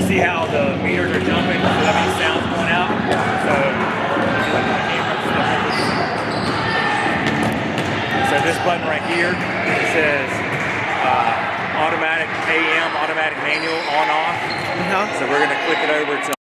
see how the meters are jumping, so that means sound's going out. So, so this button right here, it says automatic AM, automatic manual, on off. So we're going to click it over to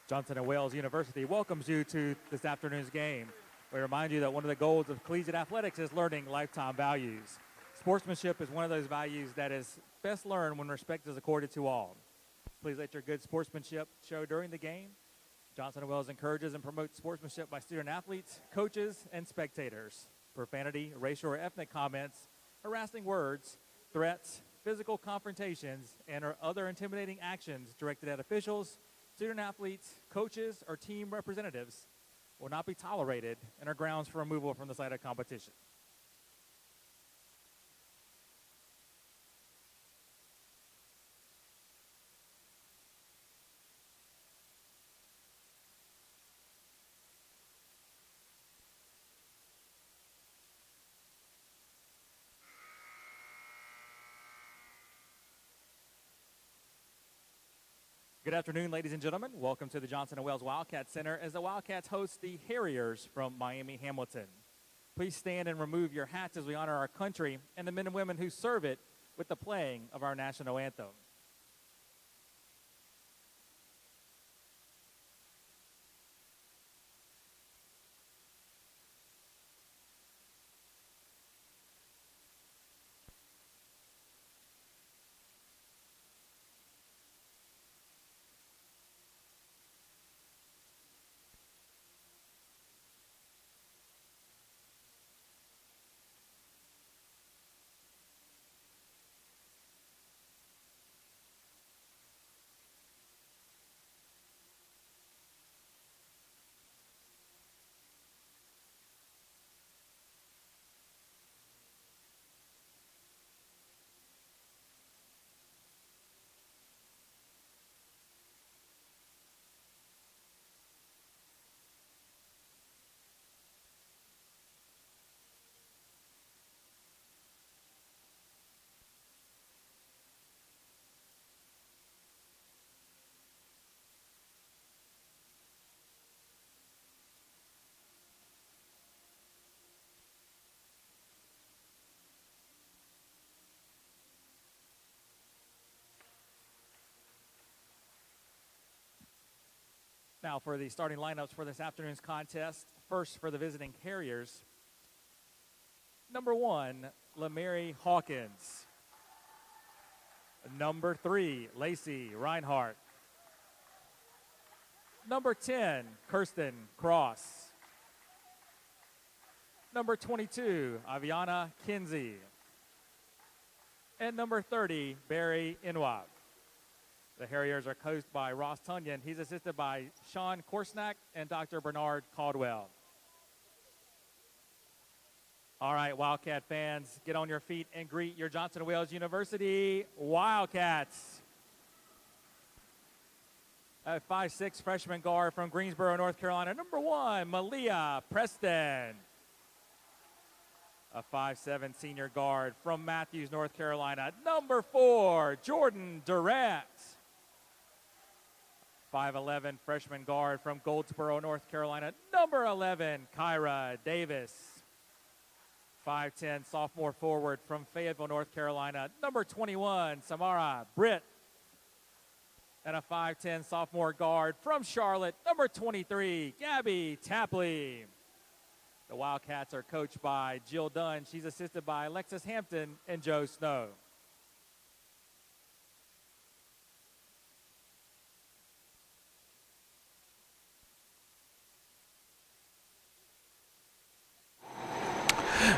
Johnson & Wales University welcomes you to this afternoon's game. We remind you that one of the goals of collegiate athletics is learning lifetime values. Sportsmanship is one of those values that is best learned when respect is accorded to all. Please let your good sportsmanship show during the game. Johnson & Wales encourages and promotes sportsmanship by student athletes, coaches, and spectators. Profanity, racial or ethnic comments, harassing words, threats, physical confrontations, and or other intimidating actions directed at officials, student athletes, coaches, or team representatives will not be tolerated and are grounds for removal from the site of competition. Good afternoon, ladies and gentlemen. Welcome to the Johnson & Wales Wildcat Center as the Wildcats host the Harriers from Miami Hamilton. Please stand and remove your hats as we honor our country and the men and women who serve it with the playing of our national anthem. Now for the starting lineups for this afternoon's contest. First for the visiting Harriers, number 1, LaMary Hawkins. Number 3, Lacey Reinhardt. Number 10, Kirsten Cross. Number 22, Aviana Kinsey. And number 30, Barry Inwab. The Harriers are coached by Ross Tunyon. He's assisted by Sean Korsnack and Dr. Bernard Caldwell. All right, Wildcat fans, get on your feet and greet your Johnson & Wales University Wildcats. A 5'6" freshman guard from Greensboro, North Carolina, number 1, Malia Preston. A 5'7" senior guard from Matthews, North Carolina, number 4, Jordan Durant. 5'11" freshman guard from Goldsboro, North Carolina, number 11, Kyra Davis. 5'10" sophomore forward from Fayetteville, North Carolina, number 21, Samara Britt. And a 5'10" sophomore guard from Charlotte, number 23, Gabby Tapley. The Wildcats are coached by Jill Dunn. She's assisted by Alexis Hampton and Joe Snow.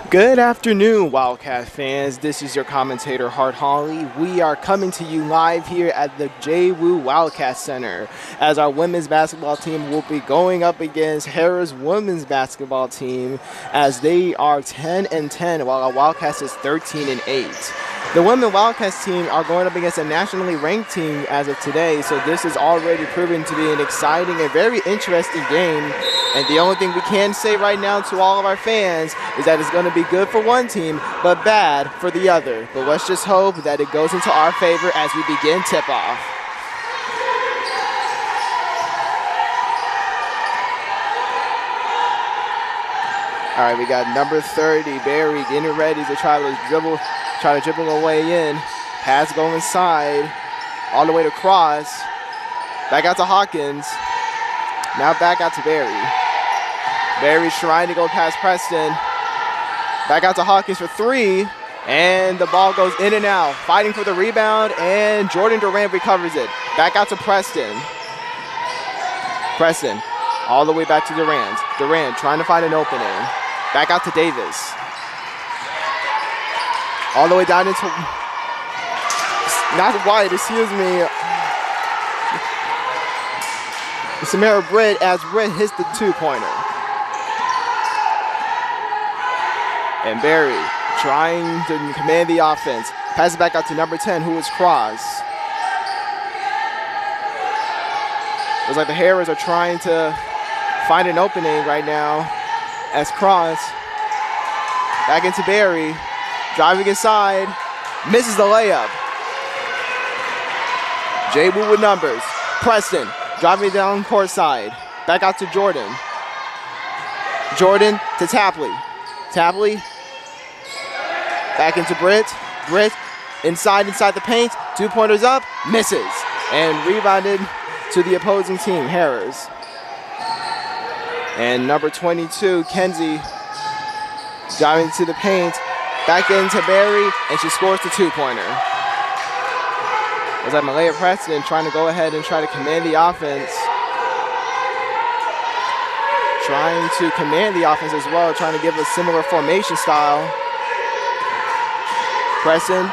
Good afternoon, Wildcat fans. This is your commentator, Hart Hawley. We are coming to you live here at the JWU Wildcat Center as our women's basketball team will be going up against Harris women's basketball team as they are 10-10 while our Wildcats is 13-8. The women Wildcats team are going up against a nationally ranked team as of today, so this is already proven to be an exciting and very interesting game. And the only thing we can say right now to all of our fans is that it's going to be good for one team, but bad for the other. But let's just hope that it goes into our favor as we begin tip-off. All right, we got number 30, Barry, getting ready to try to dribble her way in. Pass going inside, all the way to Cross. Back out to Hawkins. Now back out to Barry. Barry's trying to go past Preston. Back out to Hawkins for three. And the ball goes in and out. Fighting for the rebound, and Jordan Durant recovers it. Back out to Preston. Preston all the way back to Durant. Durant trying to find an opening. Back out to Davis. All the way down into, not White, excuse me. Samara Britt, as Britt hits the two-pointer. And Barry trying to command the offense. Pass it back out to number 10, who is Cross. Looks like the Harriers are trying to find an opening right now as Cross. Back into Barry. Driving inside. Misses the layup. JWU with numbers. Preston driving down court side. Back out to Jordan. Jordan to Tapley. Tapley back into Britt. Britt inside the paint. 2-pointers up. Misses. And rebounded to the opposing team, Harris. And number 22, Kenzie, driving to the paint. Back into Barry, and she scores the two-pointer. It's like Malaya Preston trying to go ahead and try to command the offense. Trying to command the offense as well, trying to give a similar formation style. Preston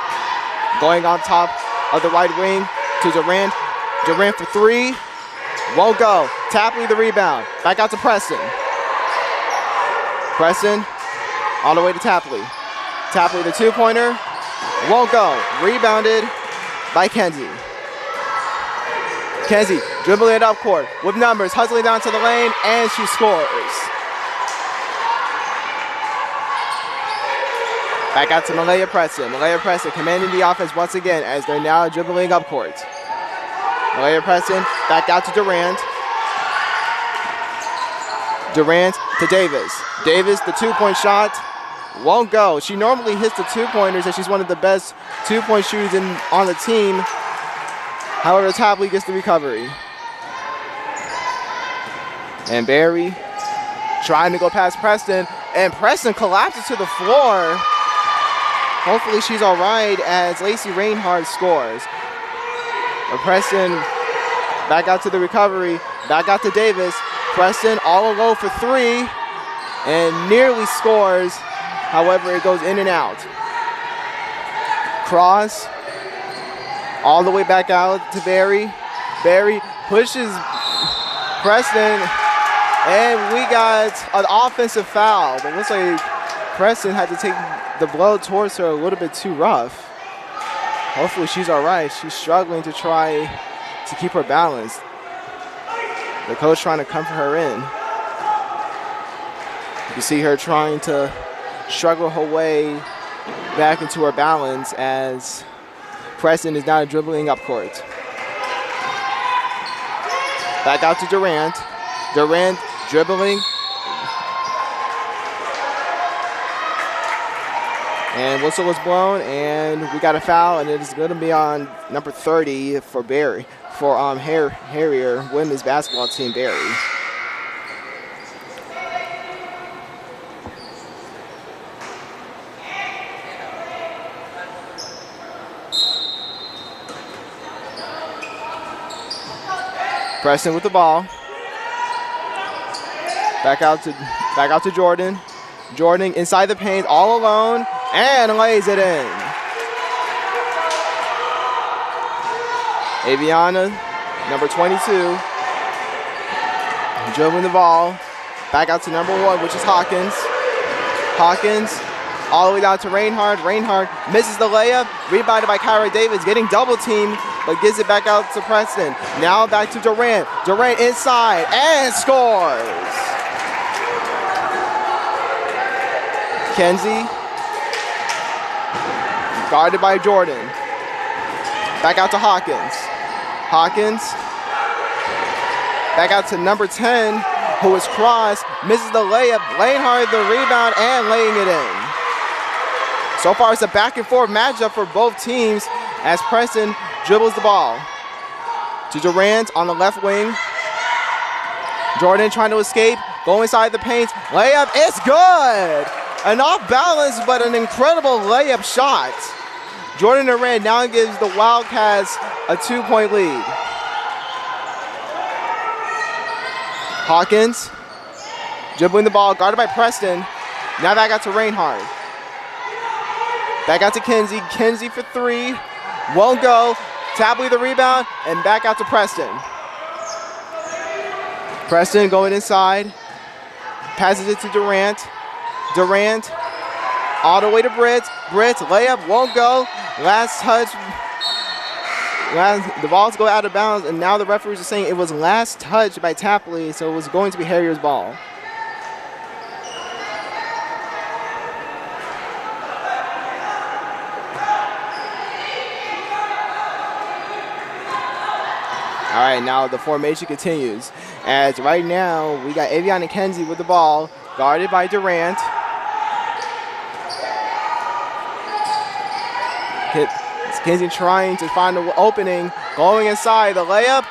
going on top of the right wing to Durant. Durant for three. Won't go. Tapley the rebound. Back out to Preston. Preston all the way to Tapley. Tapley the two-pointer. Won't go. Rebounded by Kenzie. Kenzie dribbling it up court with numbers, hustling down to the lane, and she scores. Back out to Malaya Preston. Malaya Preston commanding the offense once again as they're now dribbling up court. Malaya Preston back out to Durant. Durant to Davis. Davis, the two-point shot, won't go. She normally hits the two-pointers, and she's one of the best two-point shooters on the team. However, Tapley gets the recovery. And Barry trying to go past Preston, and Preston collapses to the floor. Hopefully she's all right as Lacey Reinhardt scores. But Preston back out to the recovery, back out to Davis. Preston all alone for three and nearly scores. However, it goes in and out. Cross all the way back out to Barry. Barry pushes Preston, and we got an offensive foul. But it looks like Preston had to take the blow towards her a little bit too rough. Hopefully she's all right. She's struggling to try to keep her balance. The coach trying to comfort her in. You see her trying to struggle her way back into her balance as Preston is now dribbling up court. Back out to Durant. Durant dribbling. And whistle was blown, and we got a foul, and it is going to be on number 30 for Barry, for Harrier women's basketball team, Barry. Preston with the ball. Back out to Jordan. Jordan inside the paint, all alone, and lays it in. Aviana, number 22, dribbling the ball. Back out to number 1, which is Hawkins. Hawkins all the way down to Reinhardt. Reinhardt misses the layup. Rebounded by Kyra Davis, getting double teamed, but gives it back out to Preston. Now back to Durant. Durant inside and scores. Kenzie, guarded by Jordan. Back out to Hawkins. Hawkins, back out to number 10, who is Cross, misses the layup, Reinhardt the rebound, and laying it in. So far, it's a back and forth matchup for both teams as Preston dribbles the ball to Durant on the left wing. Jordan trying to escape, go inside the paint, layup, it's good! An off balance, but an incredible layup shot. Jordan Durant now gives the Wildcats a 2-point lead. Hawkins, dribbling the ball, guarded by Preston. Now back out to Reinhardt. Back out to Kinsey. Kinsey for three. Won't go. Tapley the rebound, and back out to Preston. Preston going inside. Passes it to Durant. Durant all the way to Britt. Britt, layup, won't go. Last touch. The balls go out of bounds, and now the referees are saying it was last touch by Tapley, so it was going to be Harrier's ball. All right, now the formation continues. As right now, we got Avion and Kenzie with the ball, guarded by Durant. Kenzie trying to find an opening, going inside. The layup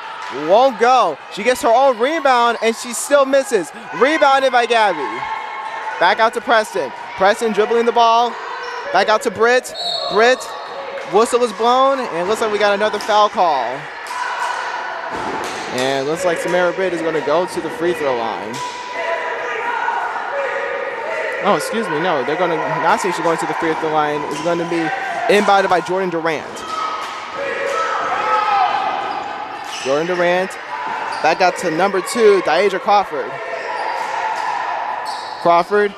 won't go. She gets her own rebound, and she still misses. Rebounded by Gabby. Back out to Preston. Preston dribbling the ball. Back out to Britt. Britt, whistle is blown, and it looks like we got another foul call. And it looks like Samara Britt is going to go to the free throw line. Oh, excuse me, no. They're going to not say she's going to the free throw line. It's going to be inbounded by Jordan Durant. Jordan Durant. Back out to number 2, Diaja Crawford. Crawford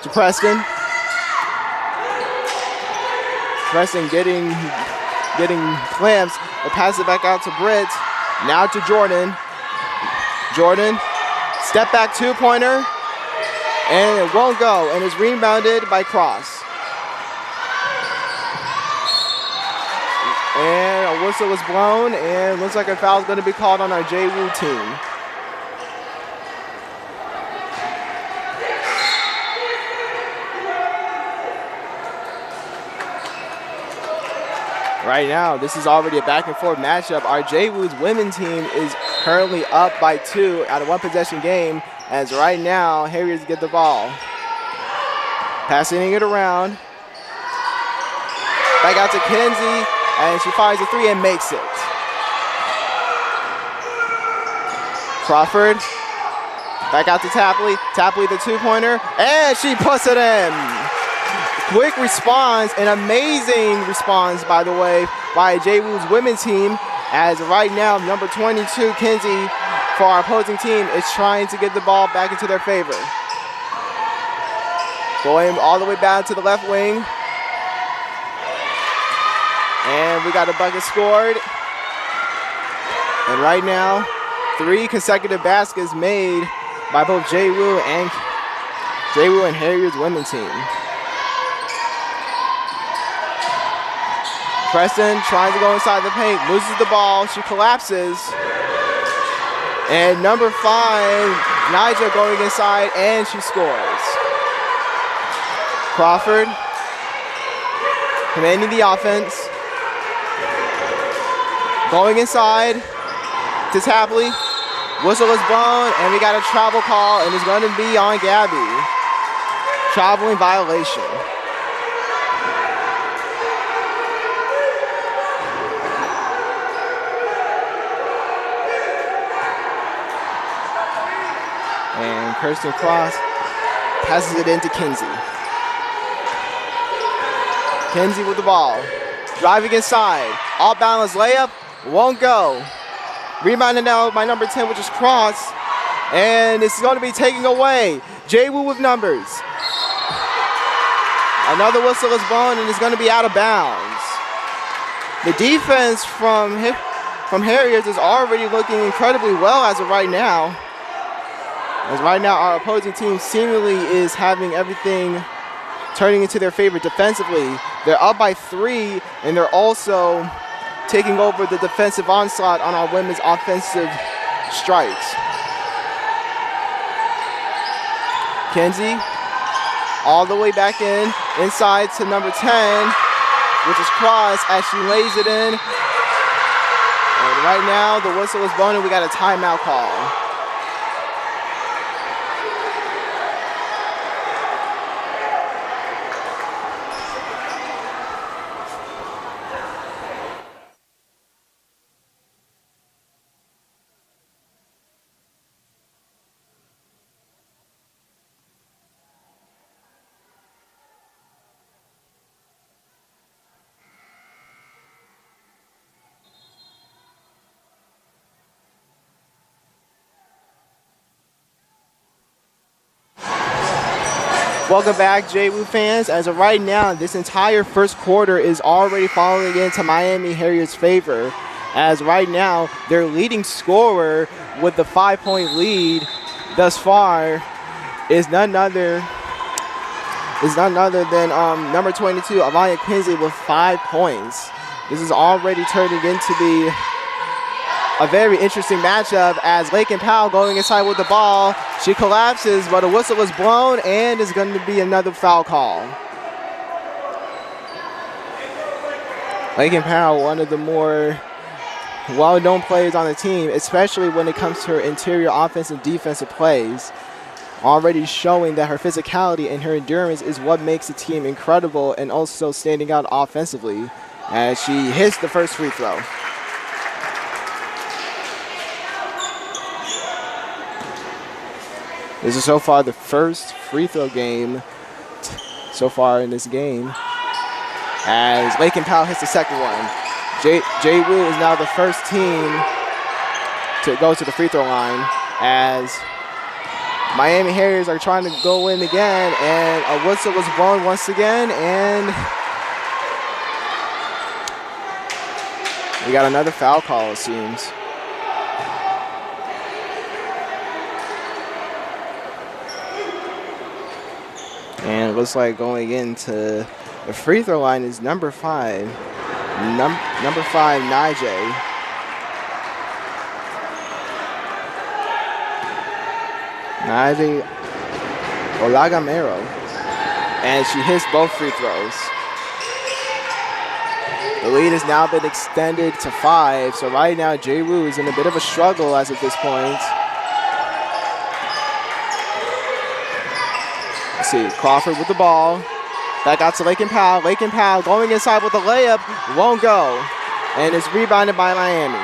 to Preston. Preston getting clamps, but pass it back out to Britt. Now to Jordan. Jordan, step back 2-pointer, and it won't go, and is rebounded by Cross. And a whistle was blown, and looks like a foul is going to be called on our JWU team. Right now, this is already a back-and-forth matchup. Our JWU's women's team is currently up by 2 out of 1-possession game, as right now, Harriers get the ball. Passing it around. Back out to Kenzie, and she fires a 3 and makes it. Crawford, back out to Tapley. Tapley the 2-pointer, and she puts it in. Quick response, an amazing response, by the way, by JWU's women's team, as right now, number 22, Kinsey, for our opposing team, is trying to get the ball back into their favor. Going all the way back to the left wing. And we got a bucket scored. And right now, 3 consecutive baskets made by both JWU and Harriers women's team. Preston trying to go inside the paint, loses the ball, she collapses. And number 5, Nigel going inside, and she scores. Crawford commanding the offense. Going inside to Tapley. Whistle is blown, and we got a travel call, and it's going to be on Gabby. Traveling violation. And Kirsten Cross passes it into Kinsey. Kinsey with the ball. Driving inside. Off balance layup. Won't go. Rebounded now by number 10, which is Cross. And it's going to be taken away. JWU with numbers. Another whistle is blown, and it's going to be out of bounds. The defense from Harriers is already looking incredibly well as of right now. As right now, our opposing team seemingly is having everything turning into their favor defensively. They're up by 3, and they're also taking over the defensive onslaught on our women's offensive strikes. Kenzie all the way back inside to number 10, which is Cross, as she lays it in. And right now, the whistle is blown, and we got a timeout call. Welcome back, JWU fans. As of right now, this entire first quarter is already falling into Miami Harriers' favor. As right now, their leading scorer with the 5-point lead thus far is none other than number 22, Avaya Kinsley, with 5 points. This is already turning into be a very interesting matchup as Lakin Powell going inside with the ball. She collapses, but a whistle was blown, and is going to be another foul call. Lakin Powell, one of the more well-known players on the team, especially when it comes to her interior offensive and defensive plays, already showing that her physicality and her endurance is what makes the team incredible and also standing out offensively as she hits the first free throw. This is so far the first free throw game so far in this game, as Lakin Powell hits the second one. JWU is now the first team to go to the free throw line, as Miami Harriers are trying to go in again, and a whistle was blown once again, and we got another foul call, it seems. And it looks like going into the free throw line is number 5. Number 5, Najee. Najee Olagamero. And she hits both free throws. The lead has now been extended to 5. So right now, JWU is in a bit of a struggle as of this point. See, Crawford with the ball. Back out to Lakin Powell. Lakin Powell going inside with the layup. Won't go. And it's rebounded by Miami.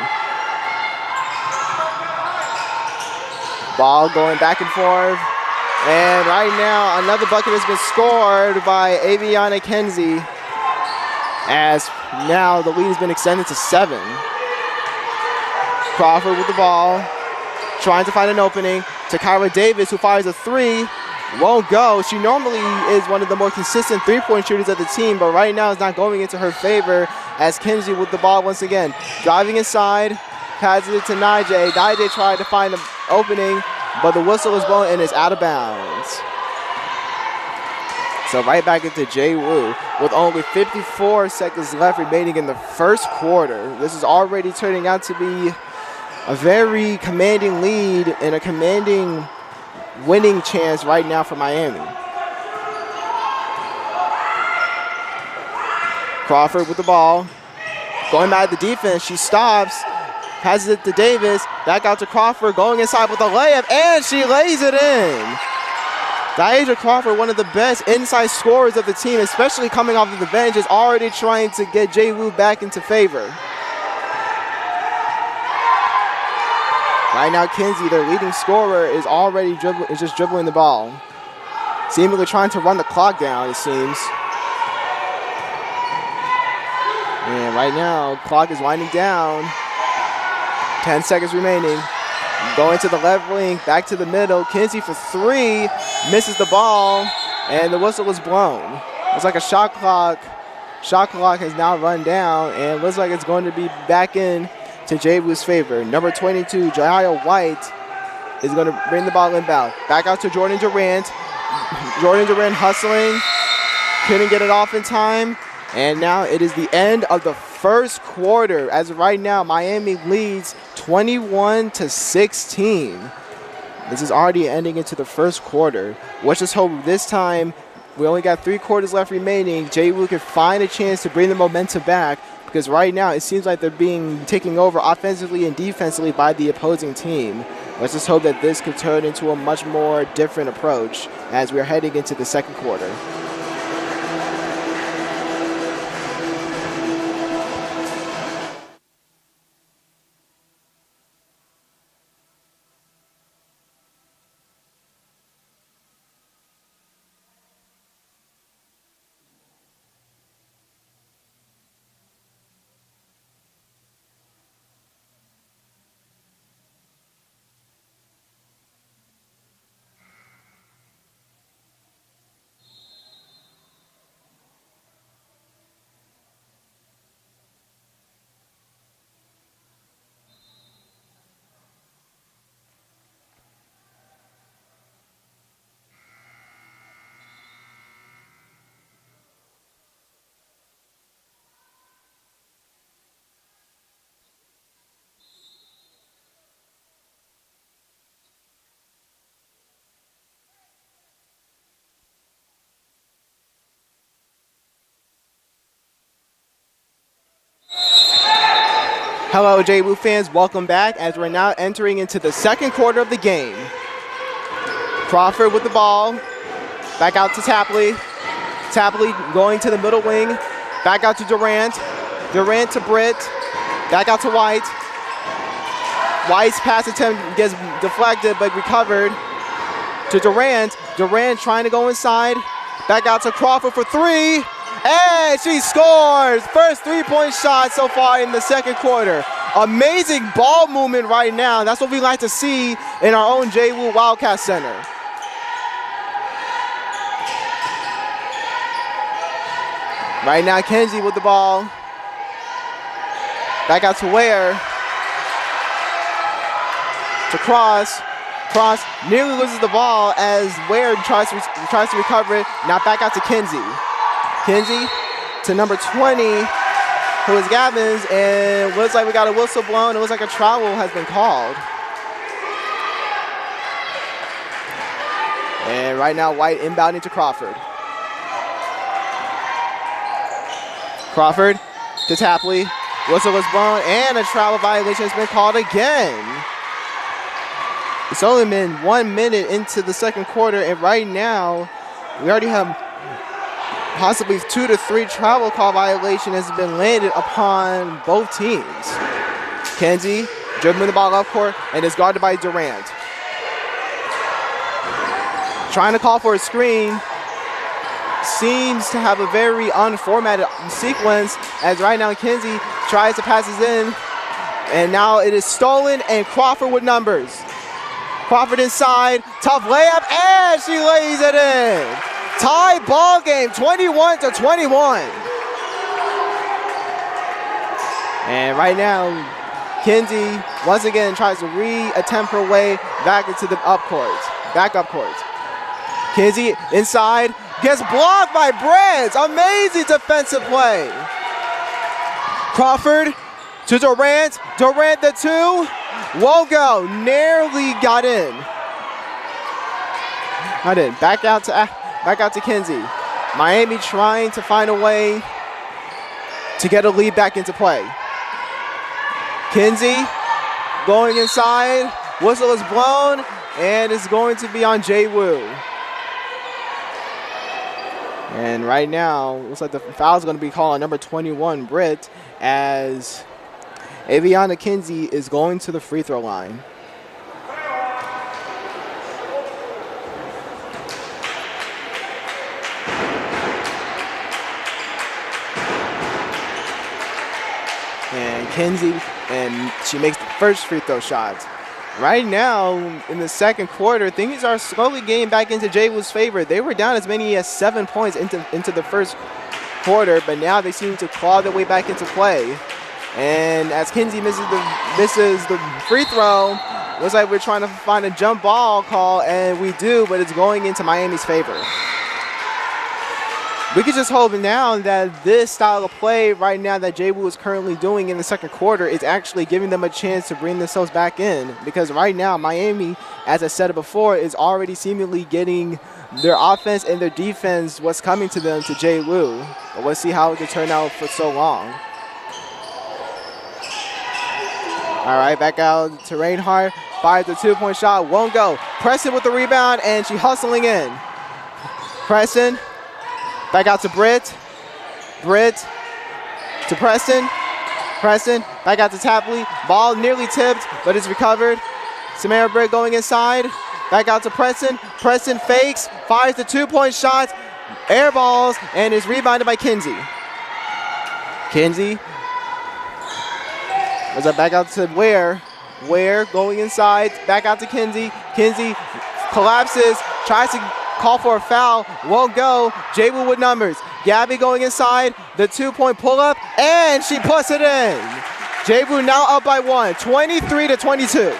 Ball going back and forth. And right now, another bucket has been scored by Aviana Kenzie. As now the lead has been extended to 7. Crawford with the ball. Trying to find an opening to Kyra Davis, who fires a 3. Won't go. She normally is one of the more consistent three-point shooters of the team, but right now it's not going into her favor as Kenzie with the ball once again. Driving inside, passes it to Najee. Najee tried to find an opening, but the whistle is blown and it's out of bounds. So right back into JWU with only 54 seconds left remaining in the first quarter. This is already turning out to be a very commanding lead and a commanding winning chance right now for Miami. Crawford with the ball. Going back to the defense, she stops. Passes it to Davis. Back out to Crawford, going inside with a layup, and she lays it in. Diaja Crawford, one of the best inside scorers of the team, especially coming off of the bench, is already trying to get JWU back into favor. Right now, Kenzie, their leading scorer, is already just dribbling the ball. Seemingly trying to run the clock down, it seems. And right now, clock is winding down. 10 seconds remaining. Going to the left wing, back to the middle. Kenzie for 3, misses the ball, and the whistle was blown. It's like a shot clock. Shot clock has now run down, and looks like it's going to be back in to JWU's favor. Number 22, Jaya White, is going to bring the ball inbound. Back out to Jordan Durant. Jordan Durant hustling. Couldn't get it off in time. And now it is the end of the first quarter. As of right now, Miami leads 21-16. This is already ending into the first quarter. Let's just hope this time, we only got 3 quarters left remaining, JWU can find a chance to bring the momentum back, because right now it seems like they're being taken over offensively and defensively by the opposing team. Let's just hope that this could turn into a much more different approach as we're heading into the second quarter. Hello, JWU fans. Welcome back as we're now entering into the second quarter of the game. Crawford with the ball. Back out to Tapley. Tapley going to the middle wing. Back out to Durant. Durant to Britt. Back out to White. White's pass attempt gets deflected but recovered to Durant. Durant trying to go inside. Back out to Crawford for three. And she scores! First three-point shot so far in the second quarter. Amazing ball movement right now. That's what we like to see in our own JWU Wildcat Center. Right now, Kenzie with the ball. Back out to Ware. To Cross. Cross nearly loses the ball as Ware tries to recover it. Now back out to Kenzie. Kenzie to number 20, who is Gavin's, and looks like we got a whistle blown. It looks like a travel has been called. And right now, White inbounding to Crawford. Crawford to Tapley. Whistle was blown, and a travel violation has been called again. It's only been 1 minute into the second quarter, and right now, we already have possibly 2 to 3 travel call violation has been landed upon both teams. Kenzie dribbling the ball up court and is guarded by Durant. Trying to call for a screen. Seems to have a very unformatted sequence as right now Kenzie tries to pass it in. And now it is stolen and Crawford with numbers. Crawford inside, tough layup, and she lays it in. Tie ball game, 21-21. And right now, Kenzie once again tries to re-attempt her way back into the up court. Back up court. Kenzie inside, gets blocked by Brands. Amazing defensive play. Crawford to Durant. Durant the two. Won't go. Nearly got in. Not in. Back out to Kenzie. Miami trying to find a way to get a lead back into play. Kenzie going inside. Whistle is blown, and it's going to be on JWU. And right now, looks like the foul is going to be called on number 21, Britt, as Aviana Kenzie is going to the free throw line. And Kenzie, and she makes the first free throw shot. Right now, in the second quarter, things are slowly getting back into JWU's favor. They were down as many as 7 points into the first quarter, but now they seem to claw their way back into play. And as Kenzie misses the free throw, looks like we're trying to find a jump ball call, and we do, but it's going into Miami's favor. We could just hope now that this style of play right now that JWU is currently doing in the second quarter is actually giving them a chance to bring themselves back in. Because right now, Miami, as I said it before, is already seemingly getting their offense and their defense what's coming to them to JWU. But let's see how it can turn out for so long. All right, back out to Reinhardt. Fires the two-point shot, won't go. Preston with the rebound, and she hustling in. Preston. Back out to Britt. Britt to Preston. Preston back out to Tapley. Ball nearly tipped, but it's recovered. Samara Britt going inside. Back out to Preston. Preston fakes, fires the two-point shot, air balls, and is rebounded by Kenzie. Kenzie was back out to Ware. Ware going inside. Back out to Kenzie. Kenzie collapses, tries to call for a foul, won't go. JWU with numbers. Gabby going inside, the two-point pull-up, and she puts it in. JWU now up by 1, 23-22.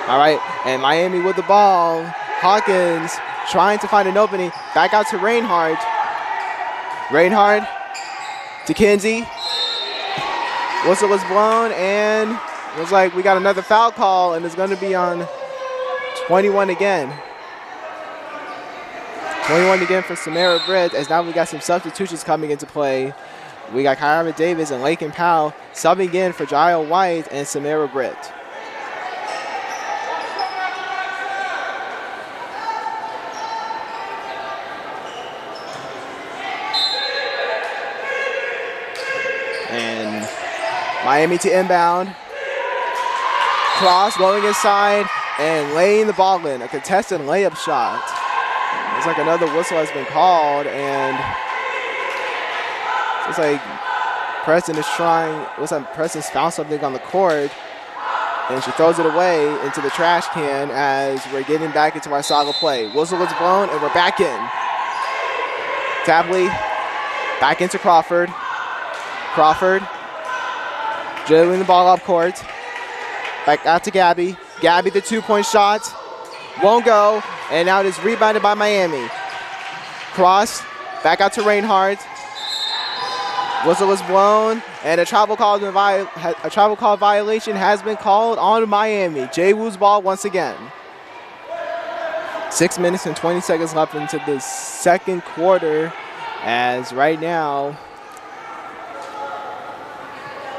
All right, and Miami with the ball. Hawkins trying to find an opening. Back out to Reinhardt. Reinhardt to Kenzie. Whistle was blown, and looks like we got another foul call, and it's going to be on 21 again. 21 again for Samara Britt, as now we got some substitutions coming into play. We got Kyra Davis and Lakin Powell subbing in for Jael White and Samara Britt. And Miami to inbound. Cross going inside and laying the ball in. A contested layup shot. Looks like another whistle has been called, and it's like Preston is trying, looks like Preston's found something on the court, and she throws it away into the trash can as we're getting back into our solid play. Whistle was blown, and we're back in. Tapley back into Crawford. Crawford dribbling the ball up court. Back out to Gabby. Gabby, the two-point shot. Won't go. And now it is rebounded by Miami. Cross. Back out to Reinhardt. Whistle was blown. And a travel call violation has been called on Miami. JWU's ball once again. 6 minutes and 20 seconds left into the second quarter. As right now,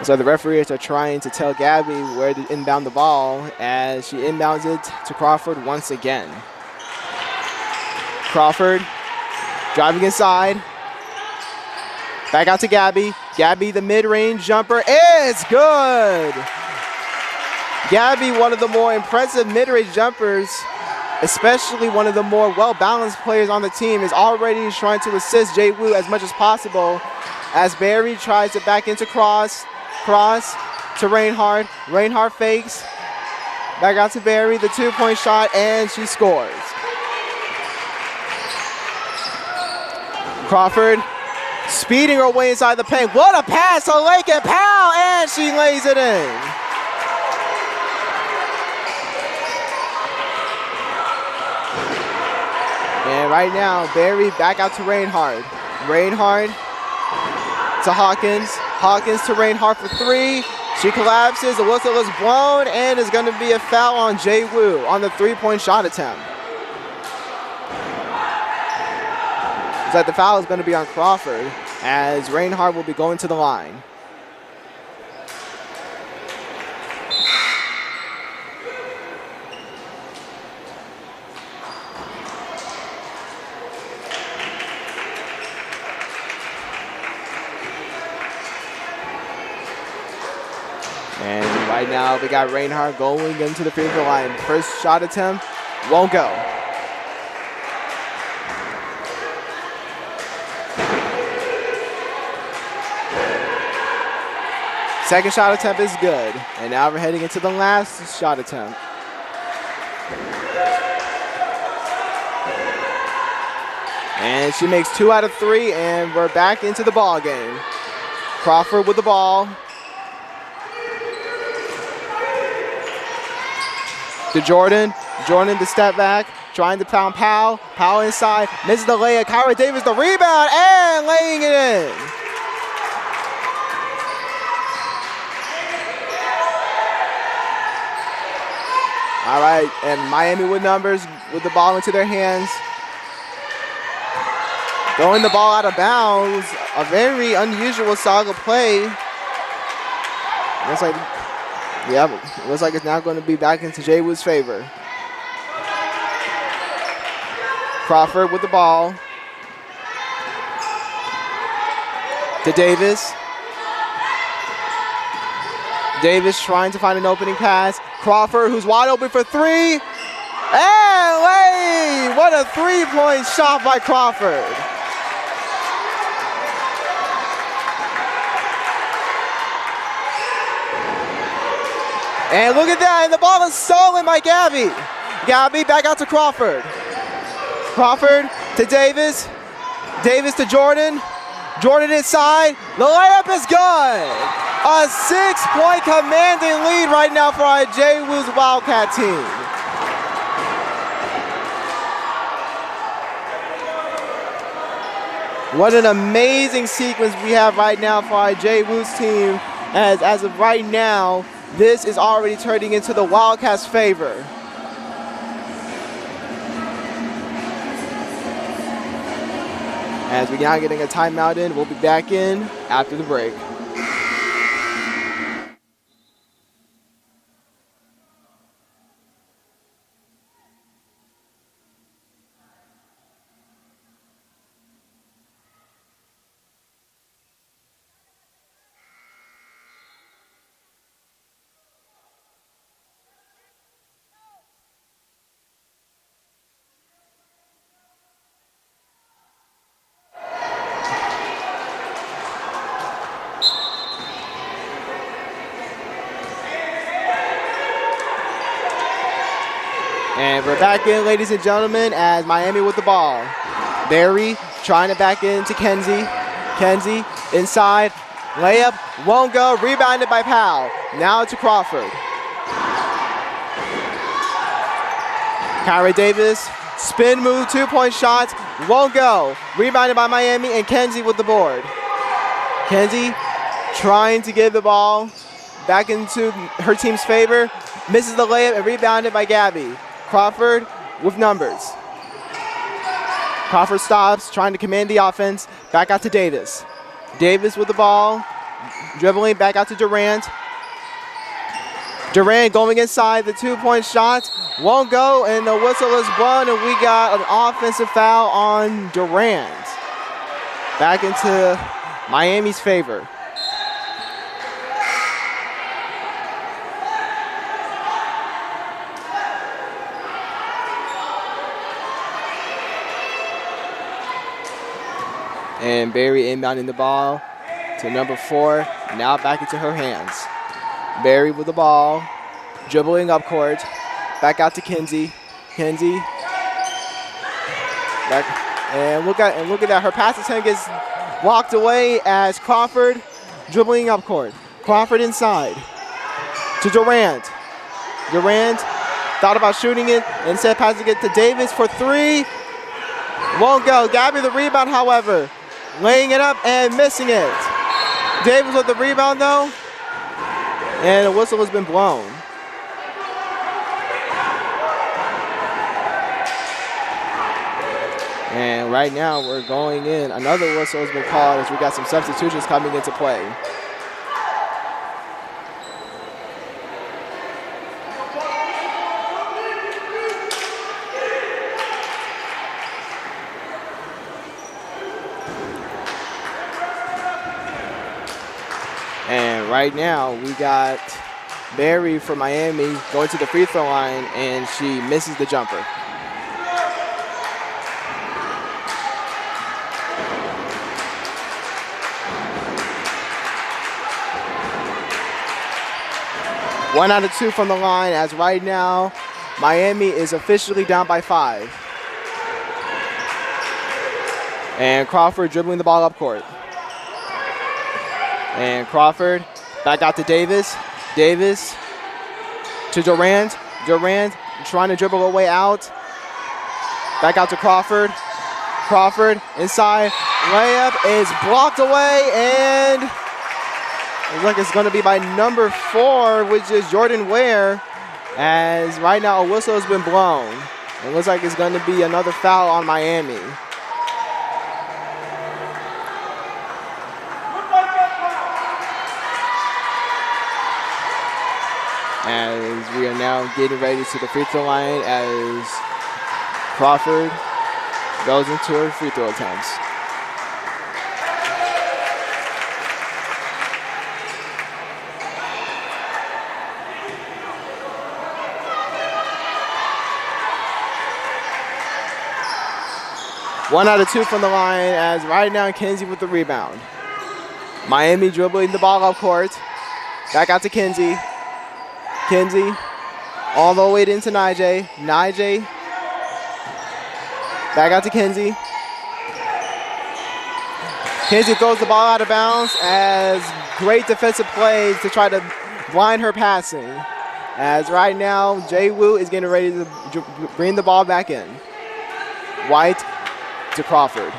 so the referees are trying to tell Gabby where to inbound the ball as she inbounds it to Crawford once again. Crawford driving inside. Back out to Gabby. Gabby, the mid-range jumper is good. Gabby, one of the more impressive mid-range jumpers, especially one of the more well-balanced players on the team, is already trying to assist JWU as much as possible as Barry tries to back into Cross. Cross to Reinhardt. Reinhardt fakes. Back out to Barry, the two-point shot, and she scores. Crawford speeding her way inside the paint. What a pass to Lakin Powell, and she lays it in. And right now, Barry back out to Reinhardt. Reinhardt to Hawkins. Hawkins to Reinhardt for three. She collapses. The whistle is blown, and is going to be a foul on JWU on the three-point shot attempt. So that the foul is going to be on Crawford, as Reinhardt will be going to the line. And right now we got Reinhardt going into the free throw line. First shot attempt won't go. Second shot attempt is good. And now we're heading into the last shot attempt. And she makes 2 out of 3, and we're back into the ball game. Crawford with the ball. To Jordan. Jordan to step back, trying to pound Powell. Powell inside, misses the layup. Kyra Davis the rebound, and laying it in. All right, and Miami with numbers with the ball into their hands. Throwing the ball out of bounds, a very unusual Saga play. Looks like, yeah, looks like it's now going to be back into JWU's favor. Crawford with the ball. To Davis. Davis trying to find an opening pass. Crawford, who's wide open for three. And Lane! What a three-point shot by Crawford. And look at that, and the ball is stolen by Gabby. Gabby back out to Crawford. Crawford to Davis. Davis to Jordan. Jordan inside. The layup is good. A 6-point commanding lead right now for our JWU's Wildcat team. What an amazing sequence we have right now for our JWU's team. As of right now, this is already turning into the Wildcats' favor. As we're now getting a timeout in, we'll be back in after the break. And we're back in, ladies and gentlemen, as Miami with the ball. Barry trying to back into Kenzie. Kenzie inside. Layup won't go. Rebounded by Powell. Now to Crawford. Kyra Davis. Spin move, 2-point shot. Won't go. Rebounded by Miami, and Kenzie with the board. Kenzie trying to give the ball back into her team's favor. Misses the layup and rebounded by Gabby. Crawford with numbers. Crawford stops, trying to command the offense. Back out to Davis. Davis with the ball. Dribbling back out to Durant. Durant going inside, the 2-point shot. Won't go, and the whistle is blown, and we got an offensive foul on Durant. Back into Miami's favor. And Barry inbounding the ball to number 4. Now back into her hands. Barry with the ball, dribbling up court. Back out to Kenzie. Kenzie. Back, and look at that. Her pass attempt gets blocked away as Crawford dribbling up court. Crawford inside to Durant. Durant thought about shooting it, instead passing it to Davis for 3. Won't go. Gabby the rebound, however. Laying it up and missing it. Davis with the rebound though. And the whistle has been blown. And right now we're going in. Another whistle has been called as we got some substitutions coming into play. And right now we got Barry from Miami going to the free throw line, and she misses the jumper. One out of 2 from the line, as right now Miami is officially down by 5. And Crawford dribbling the ball up court. And Crawford back out to Davis. Davis to Durant. Durant trying to dribble her way out. Back out to Crawford. Crawford inside. Layup is blocked away, and it looks like it's going to be by number 4, which is Jordan Ware, as right now a whistle has been blown. It looks like it's going to be another foul on Miami. As we are now getting ready to the free throw line as Crawford goes into her free throw attempts. One out of 2 from the line, as right now Kenzie with the rebound. Miami dribbling the ball up court. Back out to Kenzie. Kenzie all the way into Nijay. Nijay back out to Kenzie. Kenzie throws the ball out of bounds, as great defensive plays to try to blind her passing. As right now JWU is getting ready to bring the ball back in. White to Crawford.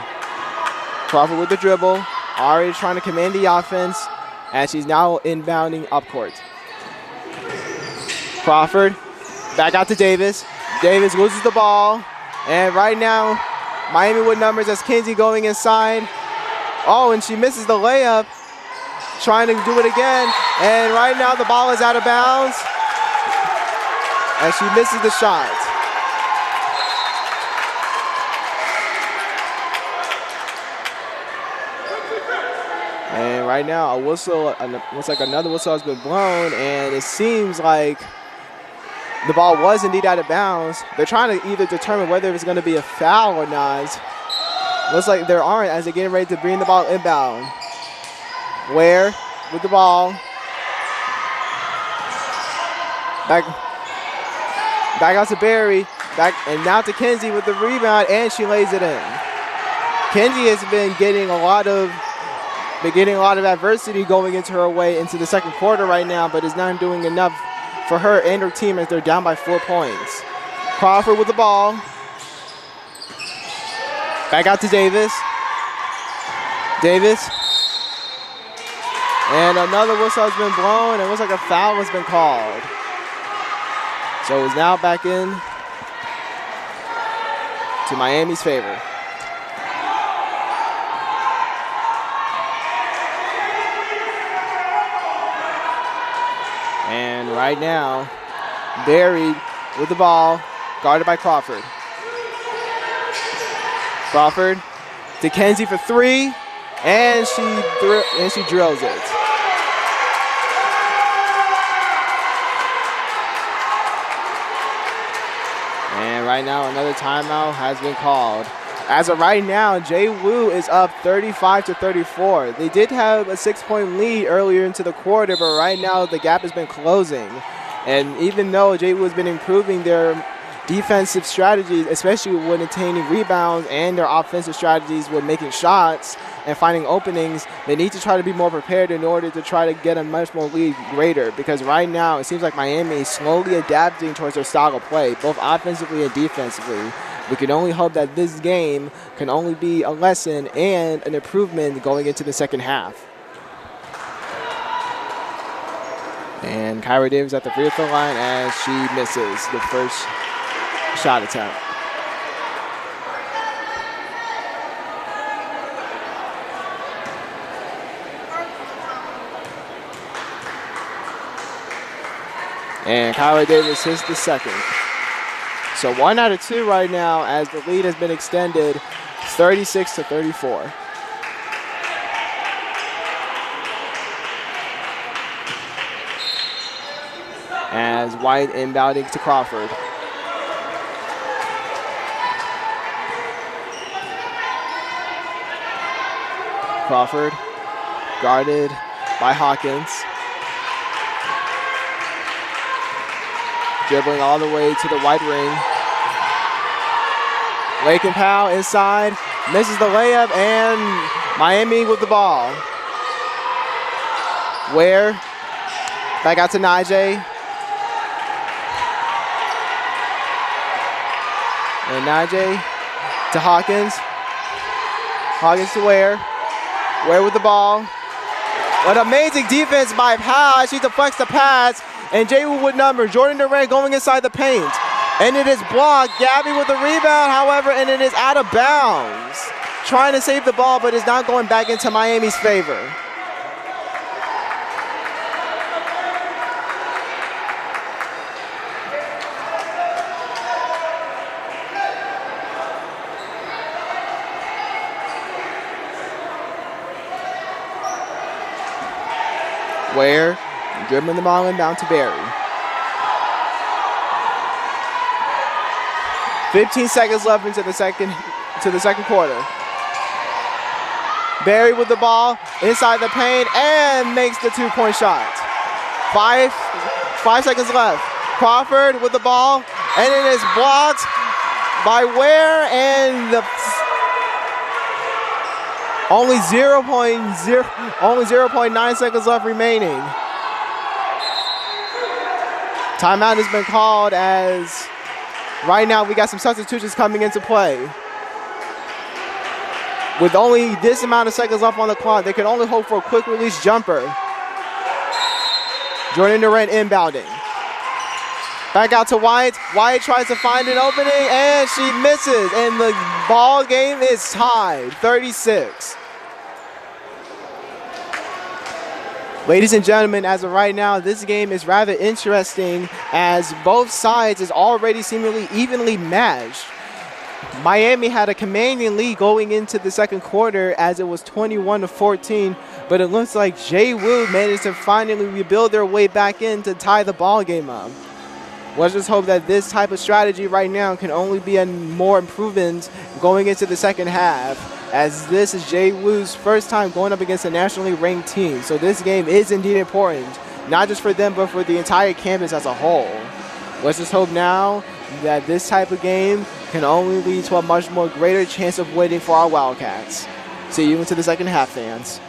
Crawford with the dribble. Already trying to command the offense, as she's now inbounding up court. Crawford back out to Davis. Davis loses the ball, and right now Miami with numbers as Kinsey going inside. Oh, and she misses the layup. Trying to do it again. And right now the ball is out of bounds. As she misses the shot. And right now, a whistle, looks like another whistle has been blown, and it seems like the ball was indeed out of bounds. They're trying to either determine whether it's going to be a foul or not. Looks like there aren't as they're getting ready to bring the ball inbound. Ware with the ball. Back out to Barry. And now to Kenzie with the rebound, and she lays it in. Kenzie has been getting a lot of adversity going into her way into the second quarter right now, but is not doing enough for her and her team as they're down by 4 points. Crawford with the ball. Back out to Davis. And another whistle has been blown. It looks like a foul has been called. So it's now back in to Miami's favor. And right now, Barry with the ball, guarded by Crawford. Crawford to Kenzie for 3, and she drills it. And right now, another timeout has been called. As of right now, JWU is up 35-34. They did have a 6-point lead earlier into the quarter, but right now the gap has been closing. And even though JWU has been improving their defensive strategies, especially when attaining rebounds, and their offensive strategies with making shots and finding openings, they need to try to be more prepared in order to try to get a much more lead greater, because right now it seems like Miami is slowly adapting towards their style of play, both offensively and defensively. We can only hope that this game can only be a lesson and an improvement going into the second half. And Kyra Davis at the free throw line as she misses the first shot attempt. And Kyra Davis hits the second. So 1 out of 2 right now as the lead has been extended 36-34. As White inbounding to Crawford. Crawford guarded by Hawkins. Dribbling all the way to the white ring. Lakin Powell inside, misses the layup, and Miami with the ball. Ware, back out to Najee. And Najee to Hawkins. Hawkins to Ware. Ware with the ball. What amazing defense by Powell. She deflects the pass. And JWU with number. Jordan Durant going inside the paint. And it is blocked. Gabby with the rebound, however, and it is out of bounds. Trying to save the ball, but it's not going back into Miami's favor. Ware dribbling the ball inbound to Barry. 15 seconds left into the second quarter. Barry with the ball inside the paint and makes the 2-point shot. 5 seconds left. Crawford with the ball, and it is blocked by Ware, and only 0.9 seconds left remaining. Timeout has been called as right now we got some substitutions coming into play. With only this amount of seconds left on the clock, they can only hope for a quick release jumper. Jordan Durant inbounding. Back out to Wyatt. Wyatt tries to find an opening, and she misses. And the ball game is tied, 36. Ladies and gentlemen, as of right now, this game is rather interesting as both sides is already seemingly evenly matched. Miami had a commanding lead going into the second quarter as it was 21-14, but it looks like JWU managed to finally rebuild their way back in to tie the ball game up. Let's just hope that this type of strategy right now can only be a more improvement going into the second half, as this is JWU's first time going up against a nationally ranked team. So this game is indeed important, not just for them, but for the entire campus as a whole. Let's just hope now that this type of game can only lead to a much more greater chance of winning for our Wildcats. See you into the second half, fans.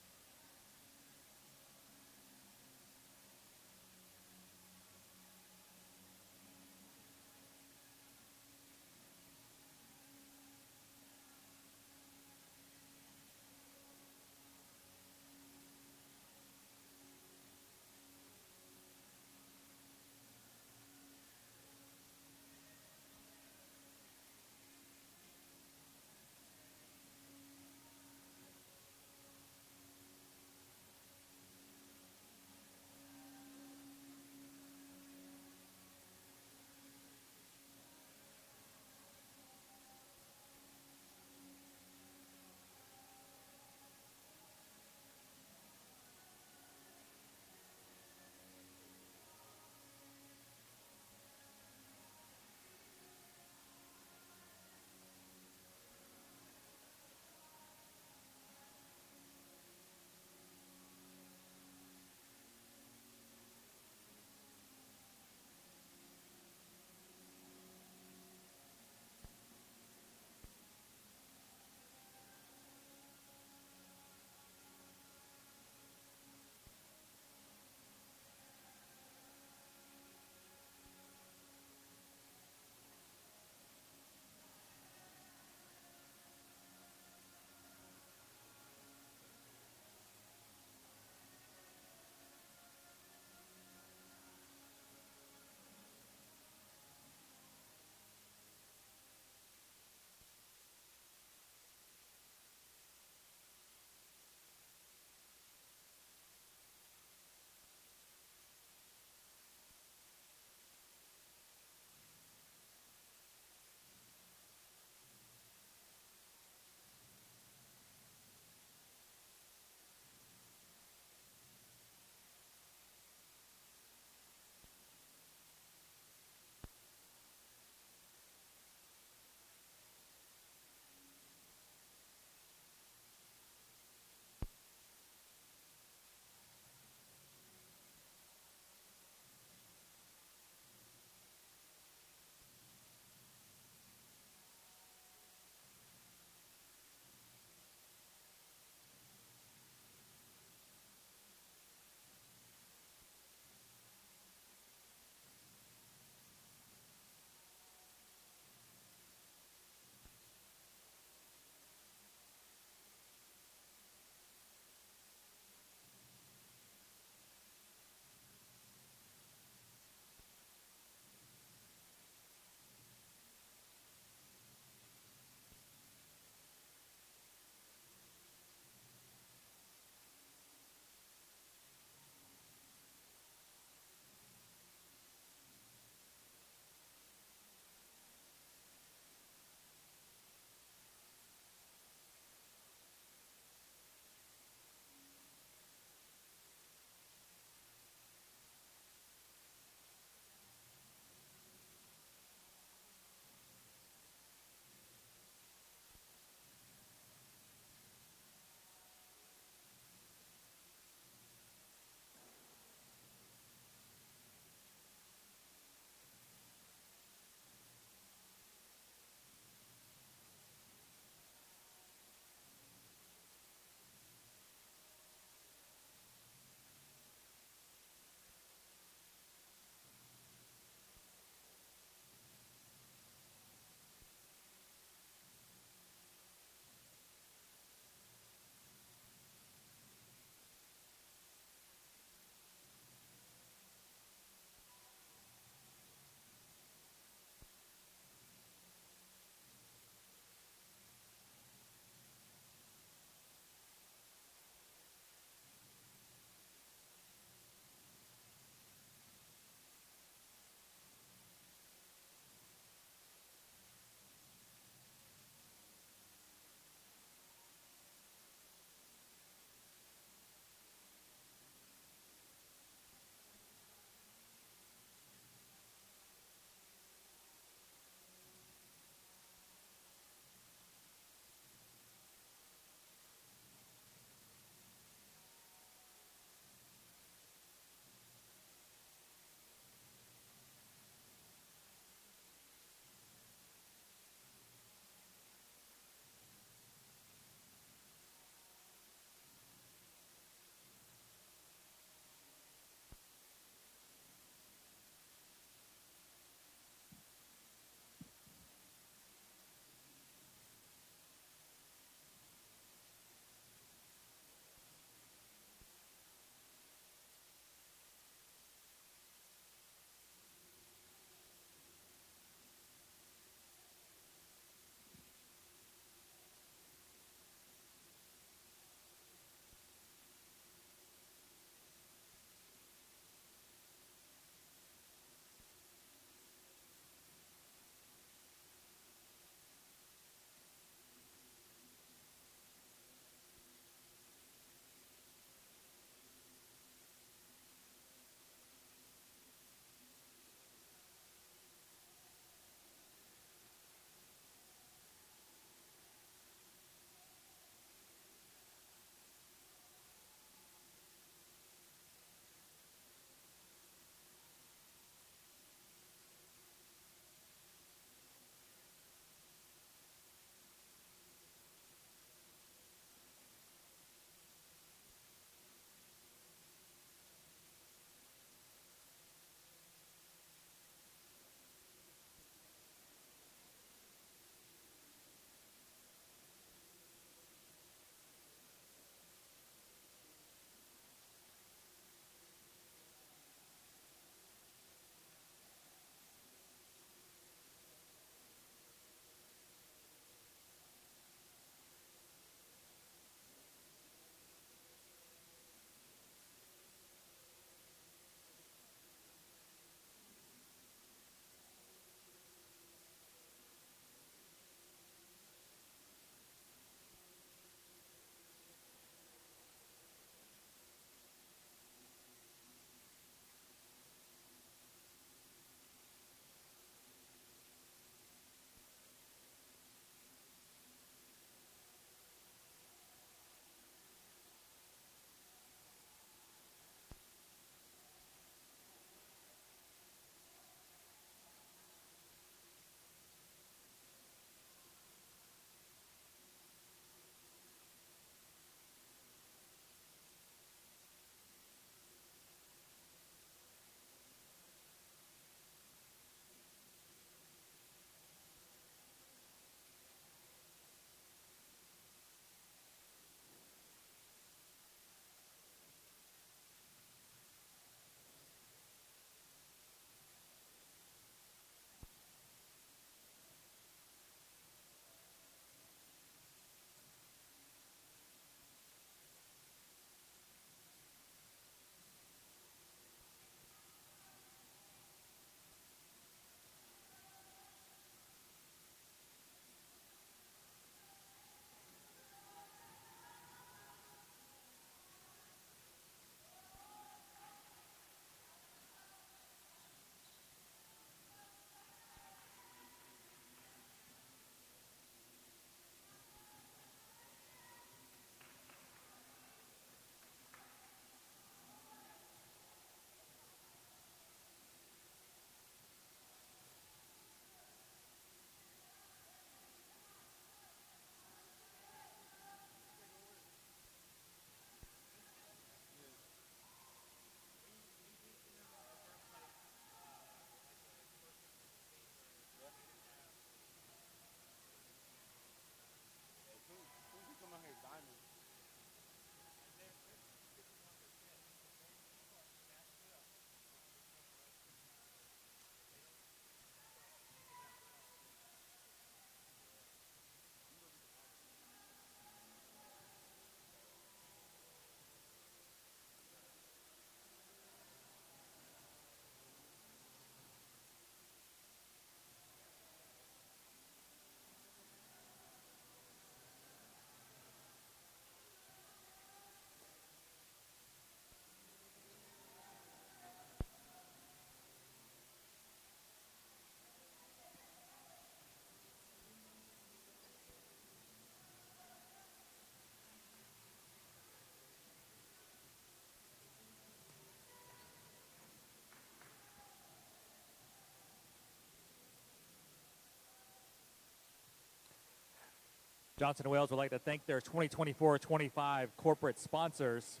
Johnson & Wales would like to thank their 2024-25 corporate sponsors,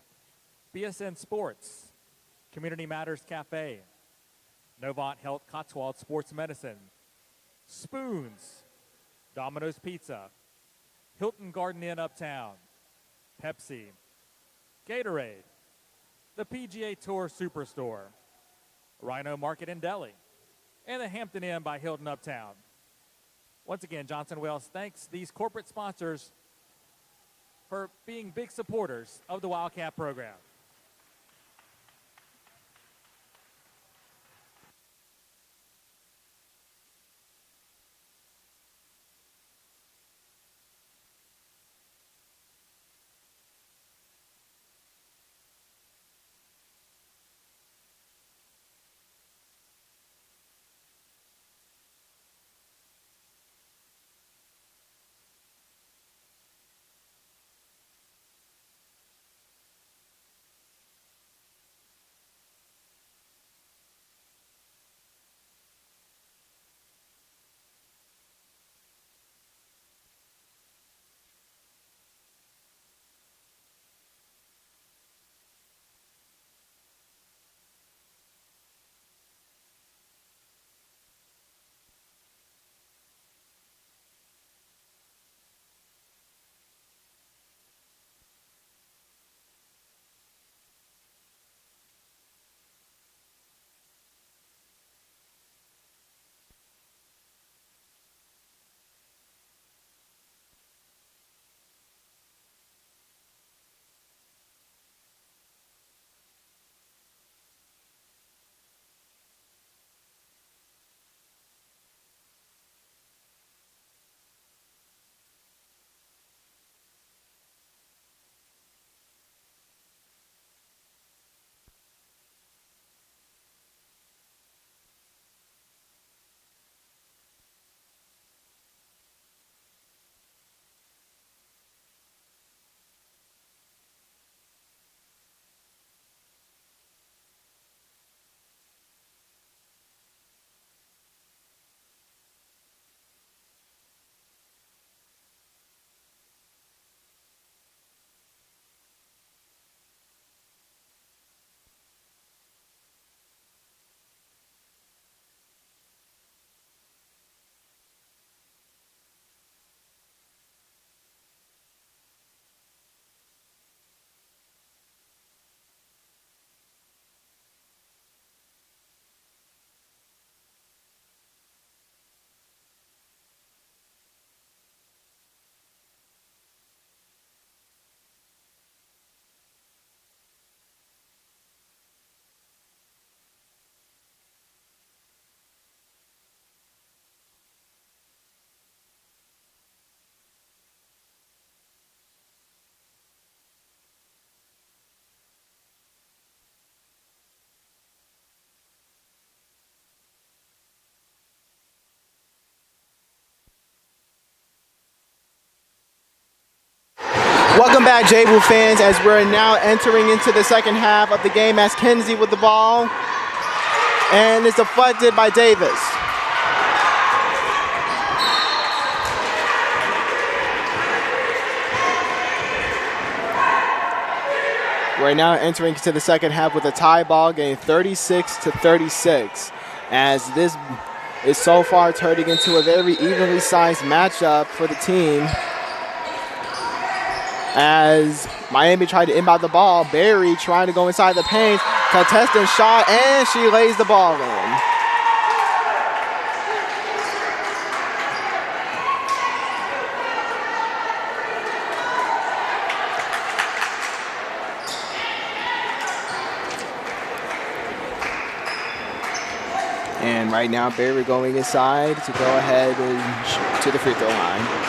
BSN Sports, Community Matters Cafe, Novant Health Cotswold Sports Medicine, Spoons, Domino's Pizza, Hilton Garden Inn Uptown, Pepsi, Gatorade, the PGA Tour Superstore, Rhino Market in Delhi, and the Hampton Inn by Hilton Uptown. Once again, Johnson & Wales thanks these corporate sponsors for being big supporters of the Wildcat program. Welcome back, JWU fans, as we're now entering into the second half of the game as Kenzie with the ball. And it's deflected by Davis. We're now entering into the second half with a tie ball game, 36-36, as this is so far turning into a very evenly sized matchup for the team. As Miami tried to inbound the ball, Barry trying to go inside the paint, contestant shot, and she lays the ball in. And right now, Barry going inside to go ahead and to the free throw line.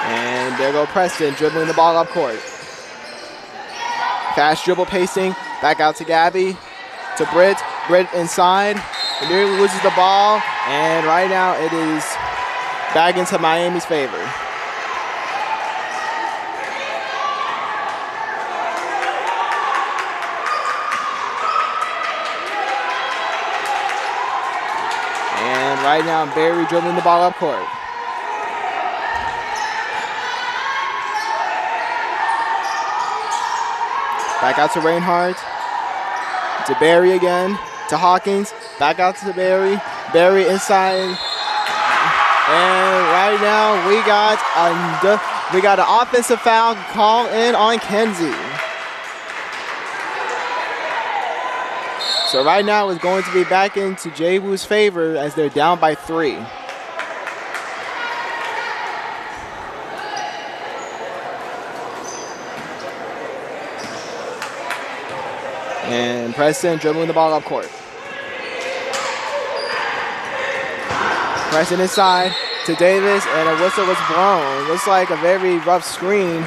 And there go Preston, dribbling the ball up court. Fast dribble pacing, back out to Gabby, to Britt. Britt inside, and nearly loses the ball. And right now it is back into Miami's favor. And right now, Barry dribbling the ball up court. Back out to Reinhardt. To Barry again. To Hawkins. Back out to Barry. Barry inside. And right now we got an offensive foul call in on Kenzie. So right now it's going to be back into JWU's favor as they're down by 3. And Preston dribbling the ball up court. Preston inside to Davis, and a whistle was blown. Looks like a very rough screen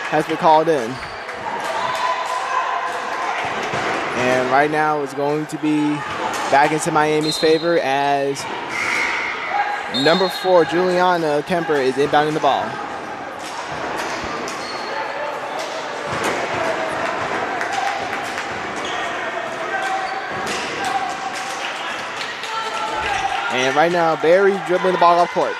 has been called in. And right now it's going to be back into Miami's favor as number 4, Juliana Kemper, is inbounding the ball. And right now, Barry dribbling the ball up court.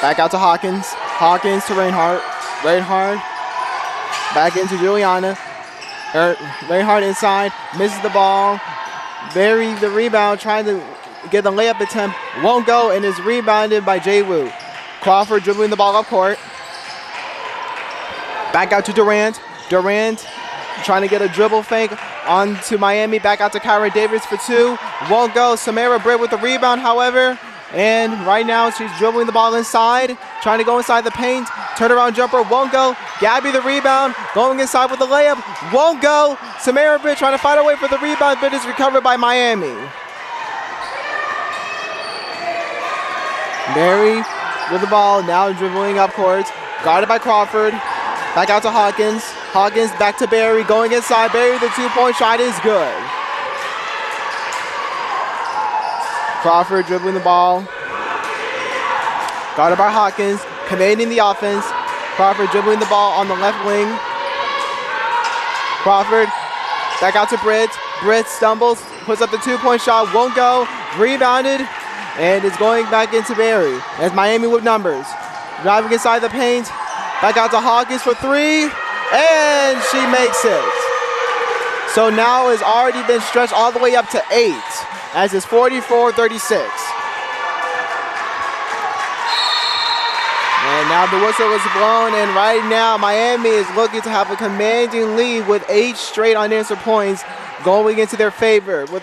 Back out to Hawkins. Hawkins to Reinhardt. Reinhardt back into Juliana. Reinhardt inside, misses the ball. Barry the rebound, trying to get the layup attempt. Won't go, and is rebounded by JWU. Crawford dribbling the ball up court. Back out to Durant. Durant trying to get a dribble fake onto Miami. Back out to Kyra Davis for 2. Won't go. Samara Britt with the rebound, however. And right now she's dribbling the ball inside, trying to go inside the paint. Turnaround jumper won't go. Gabby the rebound, going inside with the layup. Won't go. Samara Britt trying to fight her way for the rebound, but is recovered by Miami. Barry with the ball, now dribbling up court. Guarded by Crawford. Back out to Hawkins. Hawkins back to Barry, going inside. Barry, the 2-point shot is good. Crawford dribbling the ball. Guarded by Hawkins, commanding the offense. Crawford dribbling the ball on the left wing. Crawford back out to Britt. Britt stumbles, puts up the 2-point shot, won't go. Rebounded, and it's going back into Barry as Miami with numbers. Driving inside the paint. Back out to Hawkins for 3, and she makes it. So now it's already been stretched all the way up to 8, as it's 44-36. And now the whistle is blown, and right now Miami is looking to have a commanding lead with 8 straight unanswered points going into their favor with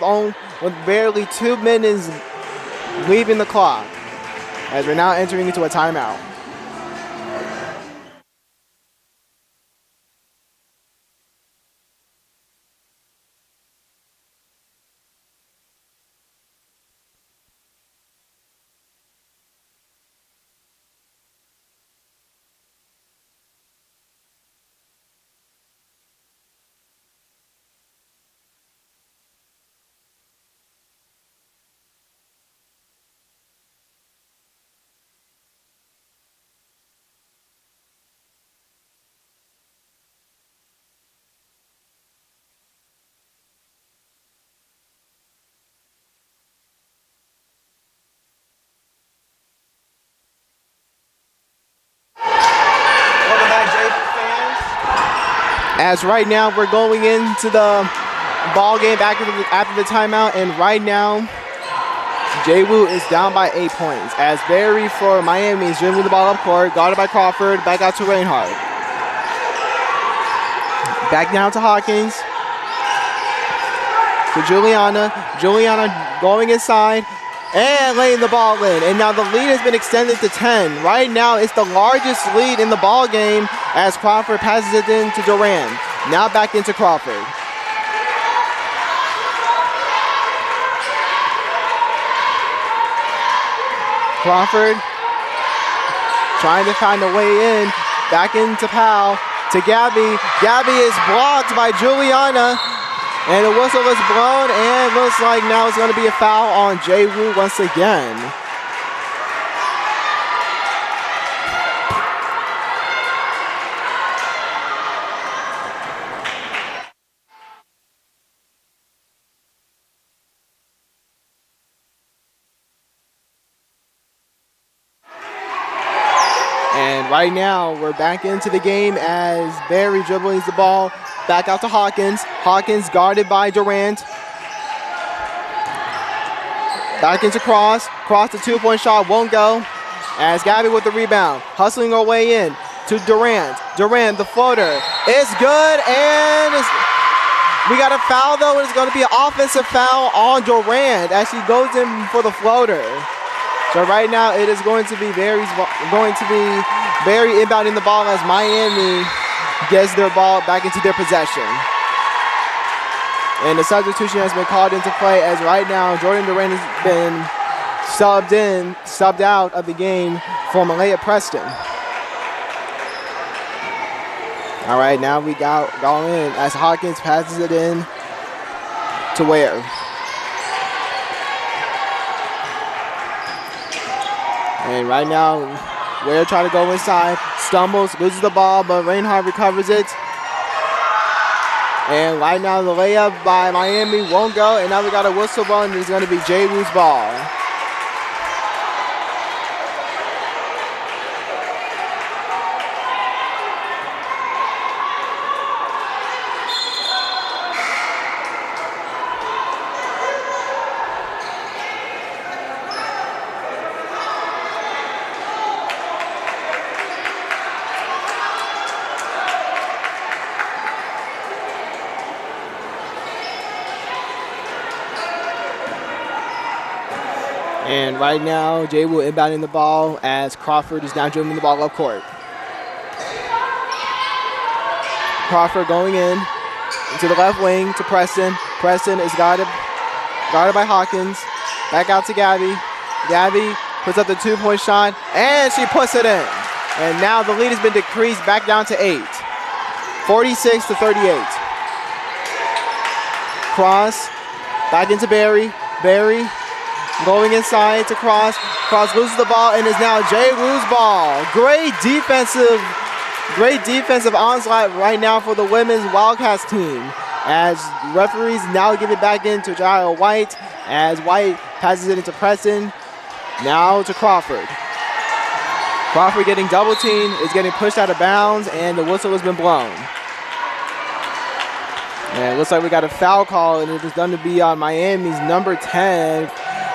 barely 2 minutes leaving the clock, as we're now entering into a timeout. As right now we're going into the ball game after the timeout, and right now JWU is down by 8 points as Barry for Miami is dribbling the ball up court, guarded by Crawford, back out to Reinhardt. Back down to Hawkins. To Juliana. Juliana going inside and laying the ball in. And now the lead has been extended to 10. Right now it's the largest lead in the ball game as Crawford passes it in to Durant. Now back into Crawford. Crawford trying to find a way in. Back into Powell. To Gabby. Gabby is blocked by Juliana. And the whistle is blown, and it looks like now it's going to be a foul on JWU once again. And right now, we're back into the game as Barry dribbling the ball back out to Hawkins. Hawkins guarded by Durant. Back into Cross. Cross, the two-point shot won't go. As Gabby with the rebound, hustling her way in to Durant. Durant, the floater, it's good, and we got a foul though. It's going to be an offensive foul on Durant as she goes in for the floater. So right now it is going to be Barry inbounding the ball as Miami gets their ball back into their possession. And the substitution has been called into play as right now Jordan Durant has been subbed out of the game for Malaya Preston. All right, now we got in as Hawkins passes it in to Ware. And right now, Ware trying to go inside, stumbles, loses the ball, but Reinhardt recovers it. And right now, the layup by Miami won't go, and now we got a whistle ball, and it's going to be JWU's ball. And right now, JWU inbounding the ball as Crawford is now dribbling the ball up court. Crawford going in into the left wing to Preston. Preston is guarded by Hawkins. Back out to Gabby. Gabby puts up the two-point shot, and she puts it in. And now the lead has been decreased back down to 8. 46-38. Cross back into Barry. Barry going inside to Cross. Cross loses the ball and is now JWU's ball. Great defensive onslaught right now for the women's Wildcats team. As referees now give it back into Jaira White. As White passes it into Preston. Now to Crawford. Crawford getting double teamed, is getting pushed out of bounds, and the whistle has been blown. And it looks like we got a foul call, and it is done to be on Miami's number 10,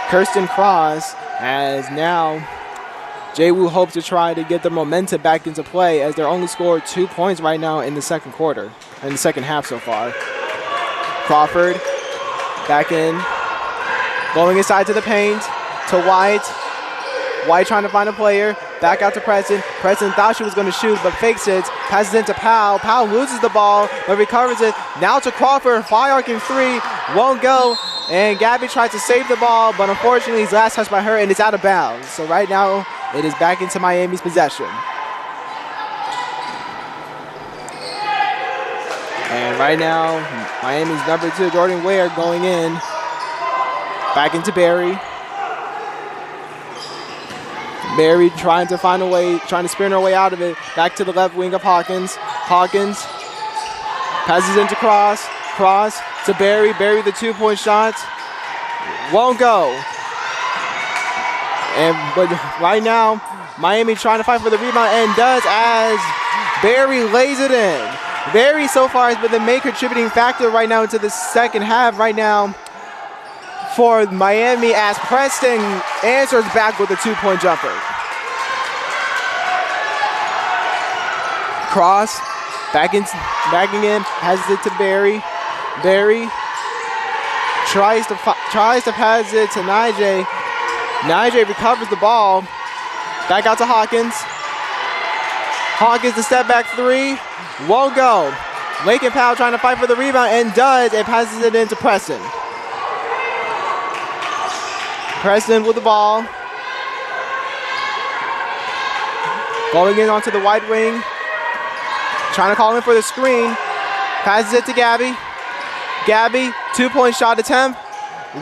Kirsten Cross, as now JWU hopes to try to get the momentum back into play as they're only scored 2 points right now in the second quarter, in the second half so far. Crawford back in, going inside to the paint, to White. White trying to find a player, back out to Preston. Preston thought she was going to shoot, but fakes it, passes it to Powell. Powell loses the ball, but recovers it. Now to Crawford, fire-arcing three, won't go. And Gabby tries to save the ball, but unfortunately he's last touched by her and it's out of bounds. So right now, it is back into Miami's possession. And right now, Miami's number 2, Jordan Ware, going in. Back into Barry. Barry trying to find a way, trying to sprint her way out of it. Back to the left wing of Hawkins. Hawkins passes into Cross. Cross to Barry. Barry the 2-point shot. Won't go. But right now, Miami trying to fight for the rebound and does as Barry lays it in. Barry so far has been the main contributing factor right now into the second half right now for Miami as Preston answers back with a 2-point jumper. Cross backing in, passes it to Barry. Barry tries to pass it to Nijay. Nijay recovers the ball. Back out to Hawkins. Hawkins, the step back three, won't go. Lakin Powell trying to fight for the rebound and does, and passes it into Preston. Preston with the ball. Going in onto the wide wing. Trying to call in for the screen. Passes it to Gabby. Gabby, 2-point shot attempt.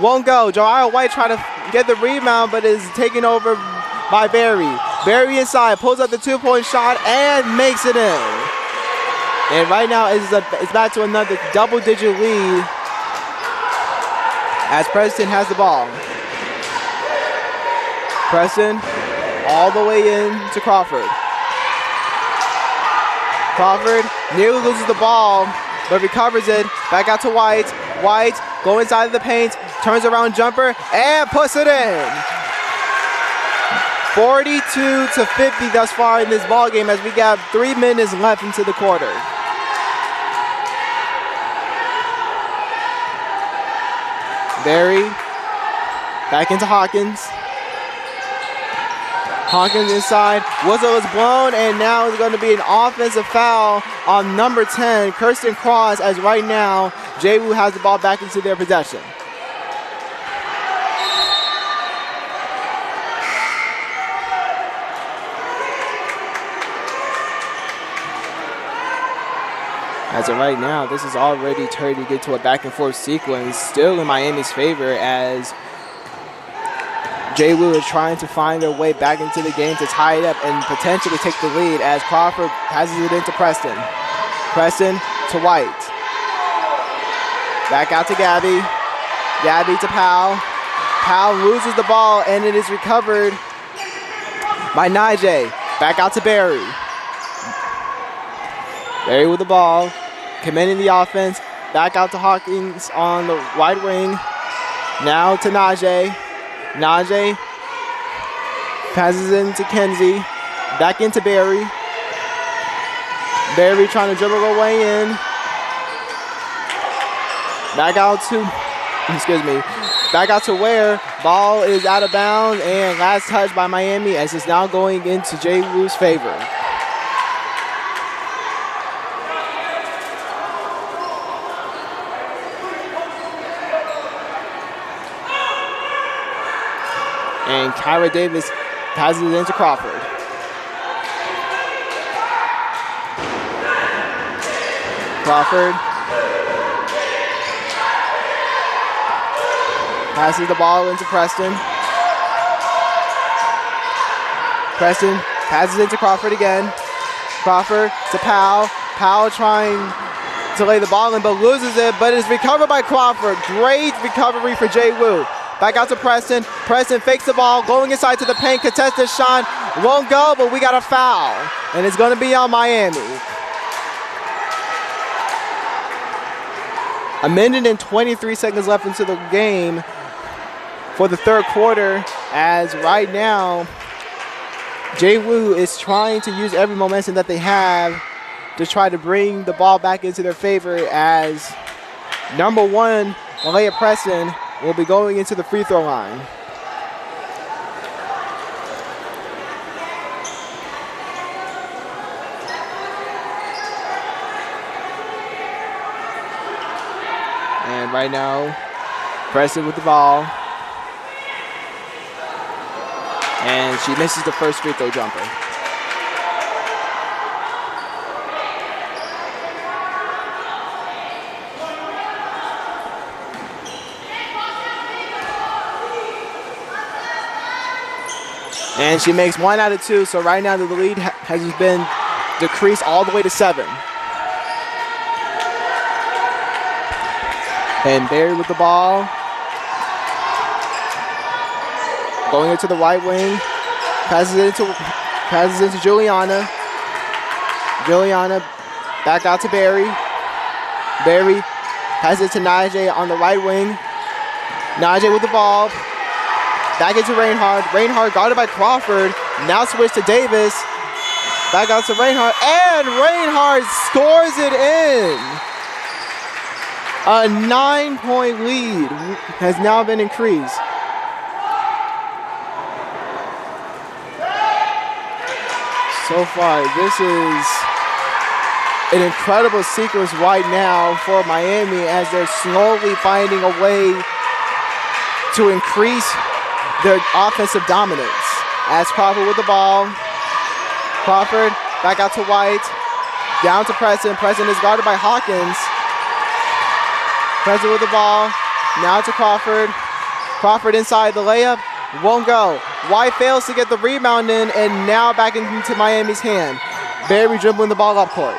Won't go. Jaira White trying to get the rebound, but is taken over by Barry. Barry inside, pulls up the 2-point shot and makes it in. And right now it's back to another double-digit lead as Preston has the ball. Preston all the way in to Crawford. Crawford nearly loses the ball, but recovers it. Back out to White. White go inside of the paint, turns around jumper, and puts it in. 42-50 thus far in this ball game as we got 3 minutes left into the quarter. Berry back into Hawkins. Hawkins inside, whistle is blown, and now it's going to be an offensive foul on number 10, Kirsten Cross, as right now, JWU has the ball back into their possession. As of right now, this is already turning into a back and forth sequence, still in Miami's favor as JWU is trying to find their way back into the game to tie it up and potentially take the lead as Crawford passes it into Preston. Preston to White. Back out to Gabby. Gabby to Powell. Powell loses the ball and it is recovered by Najee. Back out to Berry. Berry with the ball. Commending the offense. Back out to Hawkins on the wide wing. Now to Najee. Najee passes into Kenzie. Back into Berry. Berry trying to dribble her way in. Back out to Ware. Ball is out of bounds and last touch by Miami as it's now going into JWU's favor. And Kyra Davis passes it into Crawford. Crawford passes the ball into Preston. Preston passes it into Crawford again. Crawford to Powell. Powell trying to lay the ball in but loses it, but it's recovered by Crawford. Great recovery for JWU. Back out to Preston. Preston fakes the ball, going inside to the paint. Contested shot won't go, but we got a foul. And it's going to be on Miami. A minute and 23 seconds left into the game for the third quarter, as right now, JWU is trying to use every momentum that they have to try to bring the ball back into their favor as number 1, Malaya Preston, will be going into the free throw line. And right now, Preston with the ball. And she misses the first free throw jumper. And she makes 1 out of 2, so right now the lead has been decreased all the way to 7. And Berry with the ball. Going into the right wing. Passes it into Juliana. Juliana back out to Berry. Berry passes it to Najee on the right wing. Najee with the ball. Back into Reinhardt. Reinhardt guarded by Crawford. Now switch to Davis. Back out to Reinhardt. And Reinhardt scores it in. A 9-point lead has now been increased. So far, this is an incredible sequence right now for Miami as they're slowly finding a way to increase their offensive dominance. As Crawford with the ball. Crawford back out to White. Down to Preston. Preston is guarded by Hawkins. Preston with the ball. Now to Crawford. Crawford inside the layup. Won't go. White fails to get the rebound in, and now back into Miami's hand. Berry dribbling the ball up court.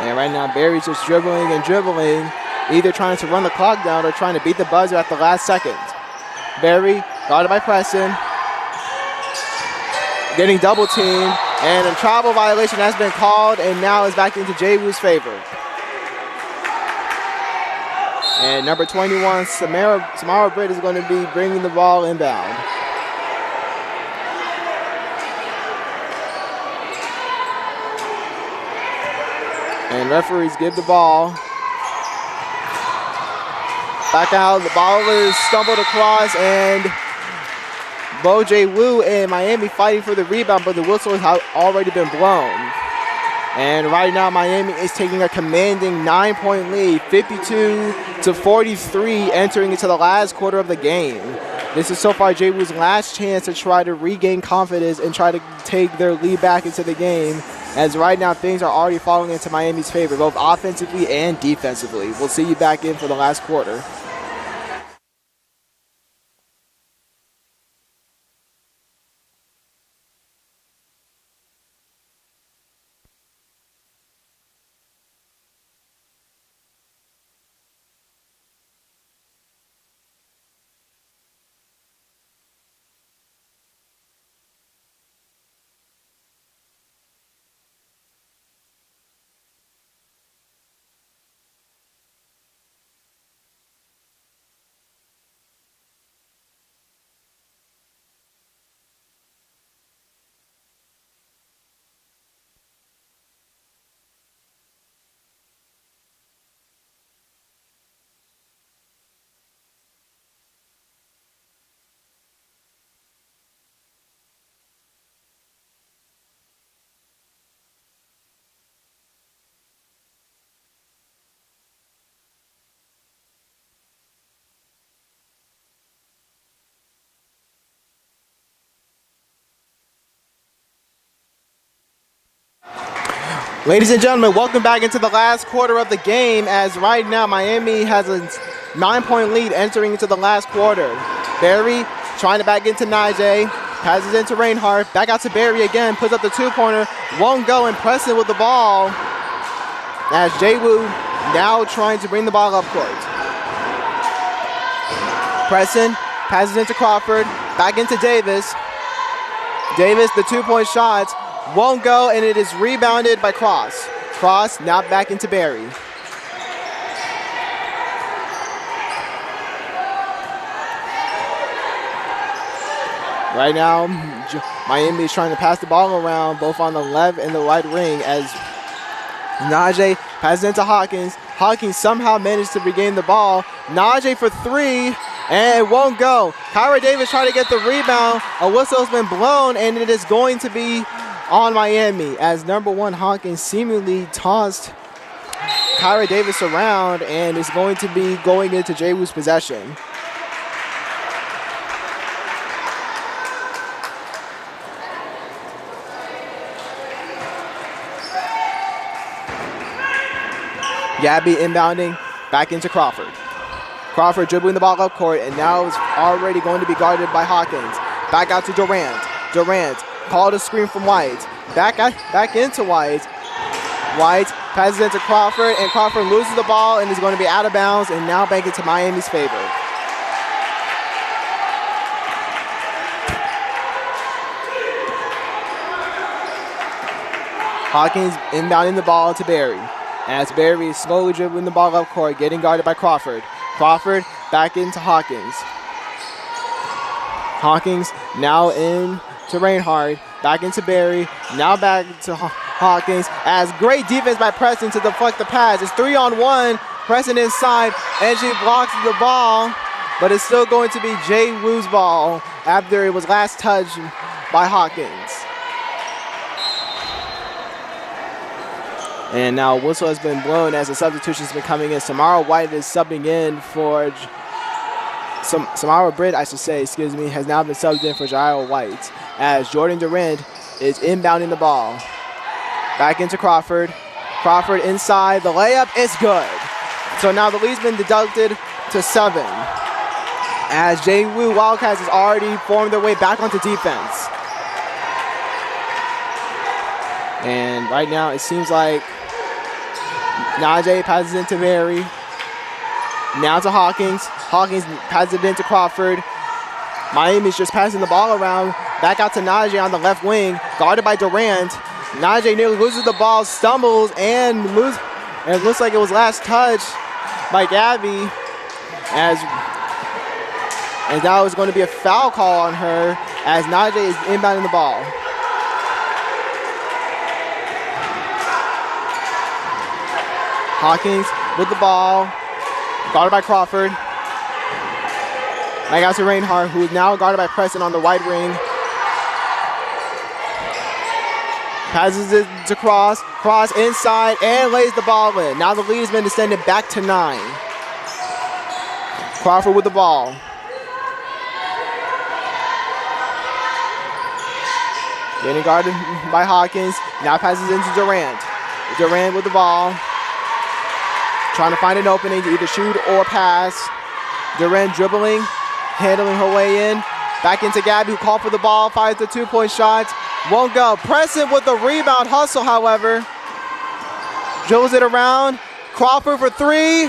And right now, Berry's just dribbling and dribbling, either trying to run the clock down or trying to beat the buzzer at the last second. Berry Guarded by Preston. Getting double teamed. And a travel violation has been called, and now is back into JWU's favor. And number 21, Samara Britt is going to be bringing the ball inbound. And referees give the ball back out. The ballers stumbled across, and Bo JWU and Miami fighting for the rebound, but the whistle has already been blown. And right now, Miami is taking a commanding 9-point lead, 52-43, entering into the last quarter of the game. This is so far JWU's last chance to try to regain confidence and try to take their lead back into the game, as right now things are already falling into Miami's favor, both offensively and defensively. We'll see you back in for the last quarter. Ladies and gentlemen, welcome back into the last quarter of the game, as right now Miami has a 9-point lead entering into the last quarter. Barry trying to back into Najee, passes into Reinhardt, back out to Barry again, puts up the two-pointer, won't go, and Preston with the ball, as JWU now trying to bring the ball up court. Preston passes into Crawford, back into Davis. Davis, the two-point shot, won't go, and it is rebounded by Cross. Cross now back into Barry. Right now, Miami is trying to pass the ball around both on the left and the right wing, as Najee passes into Hawkins. Hawkins somehow managed to regain the ball. Najee for three, and it won't go. Kyra Davis trying to get the rebound. A whistle has been blown, and it is going to be on Miami, as number one Hawkins seemingly tossed Kyra Davis around and is going to be going into JWU's possession. Gabby inbounding back into Crawford. Crawford dribbling the ball up court, and now is already going to be guarded by Hawkins. Back out to Durant. Durant called a screen from White. Back into White. White passes into Crawford, and Crawford loses the ball and is going to be out of bounds, and now back into Miami's favor. Hawkins inbounding the ball to Barry, as Barry is slowly dribbling the ball up court, getting guarded by Crawford. Crawford back into Hawkins. Hawkins now in to Reinhardt, back into Barry, now back to Hawkins, as great defense by Preston to deflect the pass. It's 3-on-1, Preston inside, and she blocks the ball, but it's still going to be JWU's ball after it was last touched by Hawkins. And now whistle has been blown as the substitution's been coming in. Samara White is subbing in for Samara Britt, I should say, excuse me, has now been subbed in for Jaira White, as Jordan Durant is inbounding the ball. Back into Crawford. Crawford inside, the layup is good. So now the lead's been deducted to 7, as JWU Wildcats has already formed their way back onto defense. And right now it seems like Najee passes into Mary. Now to Hawkins. Hawkins passes it into Crawford. Miami's just passing the ball around. Back out to Najee on the left wing, guarded by Durant. Najee nearly loses the ball, stumbles, and it looks like it was last touch by Gabby. And that was going to be a foul call on her as Najee is inbounding the ball. Hawkins with the ball, guarded by Crawford. Back out to Reinhardt, who is now guarded by Preston on the right wing. Passes it to Cross. Cross inside and lays the ball in. Now the lead has been extended back to 9. Crawford with the ball. Getting guarded by Hawkins. Now passes into Durant. Durant with the ball. Trying to find an opening to either shoot or pass. Durant dribbling, handling her way in. Back into Gabby, who called for the ball, fires the 2-point shot. Won't go. Preston with the rebound hustle, however. Dribbles it around. Crawford for 3.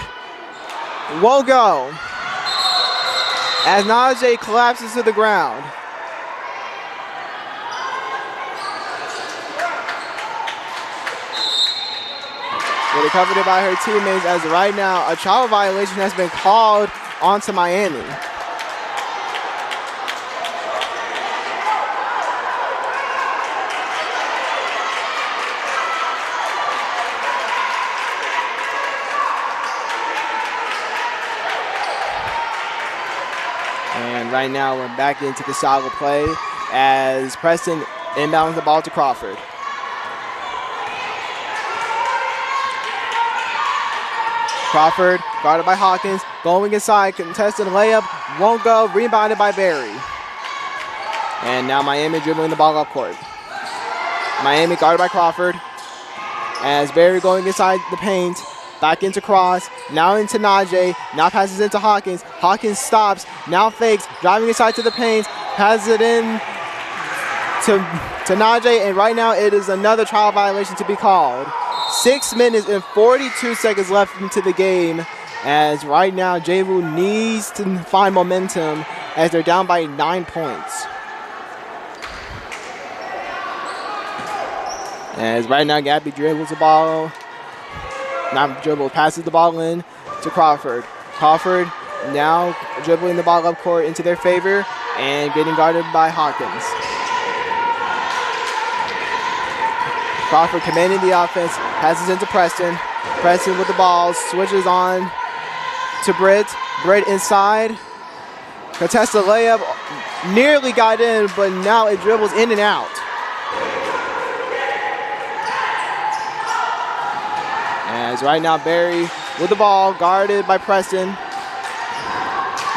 Won't go. As Najee collapses to the ground. Getting covered by her teammates as right now a travel violation has been called onto Miami. And right now we're back into the solid play as Preston inbounds the ball to Crawford. Crawford, guarded by Hawkins, going inside, contested layup, won't go, rebounded by Barry. And now Miami dribbling the ball up court. Miami guarded by Crawford, as Barry going inside the paint, back into Cross, now into Najee, now passes into Hawkins. Hawkins stops, now fakes, driving inside to the paint, passes it in to Najee, and right now it is another trial violation to be called. 6 minutes and 42 seconds left into the game, as right now JWU needs to find momentum as they're down by 9 points. As right now Gabby dribbles the ball, not dribble, passes the ball in to Crawford. Crawford now dribbling the ball up court into their favor and getting guarded by Hawkins. Crawford commanding the offense, passes into Preston. Preston with the ball, switches on to Britt. Britt inside. Contested layup, nearly got in, but now it dribbles in and out. As right now Barry with the ball, guarded by Preston.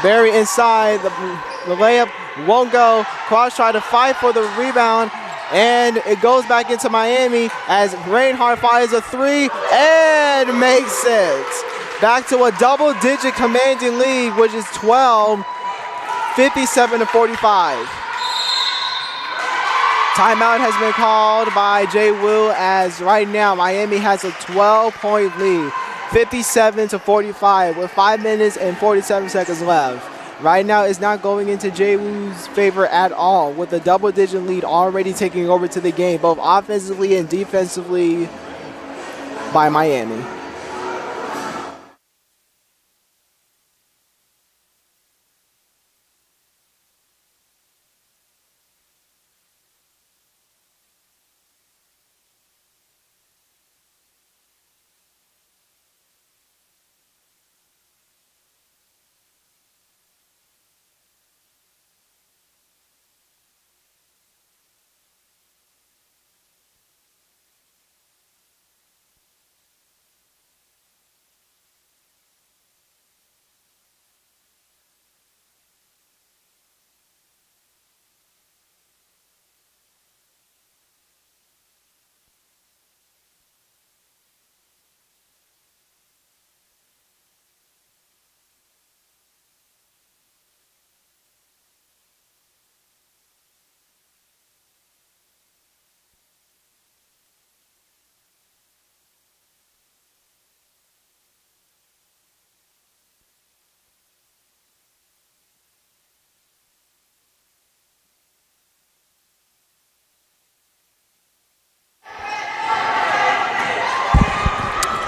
Barry inside, the layup won't go. Cross tried to fight for the rebound, and it goes back into Miami as Reinhardt fires a 3 and makes it. Back to a double-digit commanding lead, which is 12, 57-45. Timeout has been called by JWU as right now Miami has a 12-point lead, 57-45 with 5 minutes and 47 seconds left. Right now it's not going into JWU's favor at all, with a double-digit lead already taking over to the game, both offensively and defensively by Miami.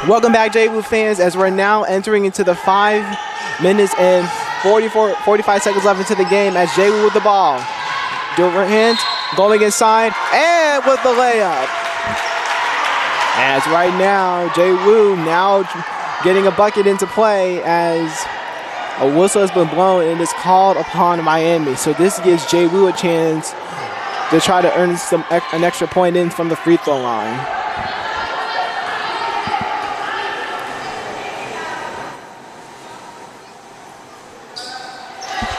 Welcome back, JWU fans, as we're now entering into the 5 minutes and 45 seconds left into the game as JWU with the ball. Durant going inside and with the layup. As right now, JWU now getting a bucket into play as a whistle has been blown and is called upon Miami. So this gives JWU a chance to try to earn an extra point in from the free throw line.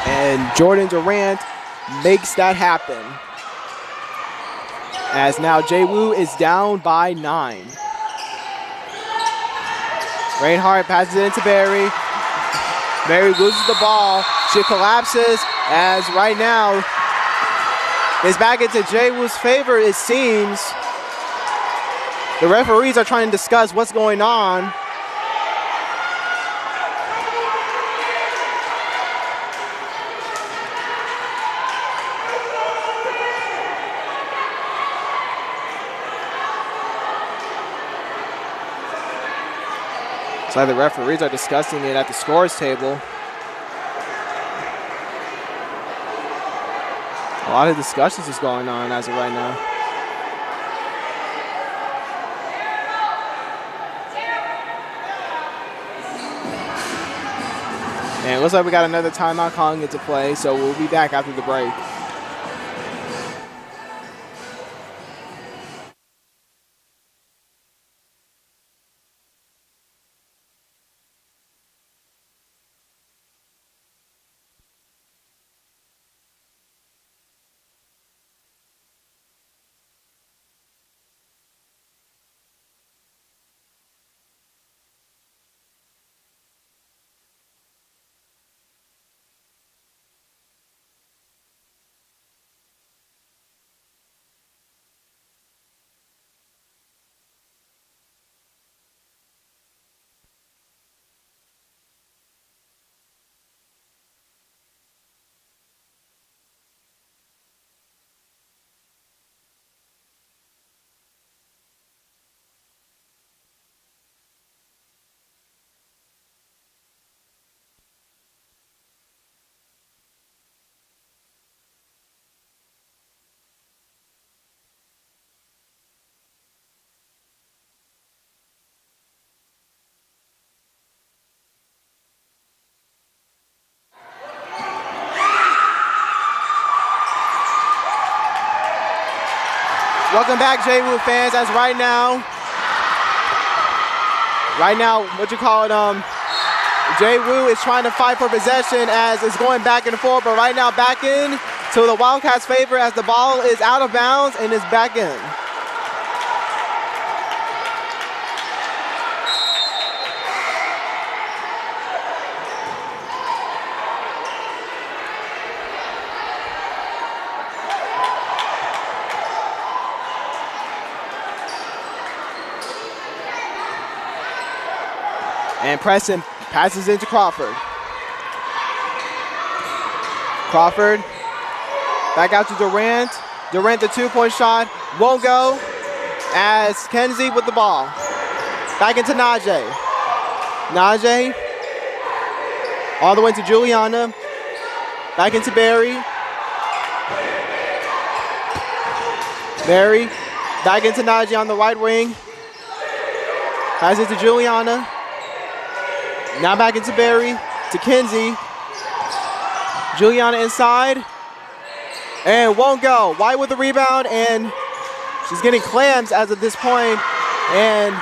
And Jordan Durant makes that happen. As now JWU is down by 9. Reinhardt passes it into Barry. Barry loses the ball. She collapses as right now it's back into JWU's favor, it seems. The referees are trying to discuss what's going on. So the referees are discussing it at the scores table. A lot of discussions is going on as of right now. And it looks like we got another timeout calling into play, so we'll be back after the break. Welcome back, JWU fans, as right now, JWU is trying to fight for possession as it's going back and forth, but right now back in to the Wildcats' favor as the ball is out of bounds and is back in. And Preston passes into Crawford. Crawford back out to Durant. Durant, the two-point shot won't go as Kenzie with the ball. Back into Najee. Najee all the way to Juliana. Back into Barry. Barry back into Najee on the right wing. Passes it to Juliana. Now back into Barry, to Kinsey. Juliana inside. And won't go. White with the rebound, and she's getting clams as of this point. And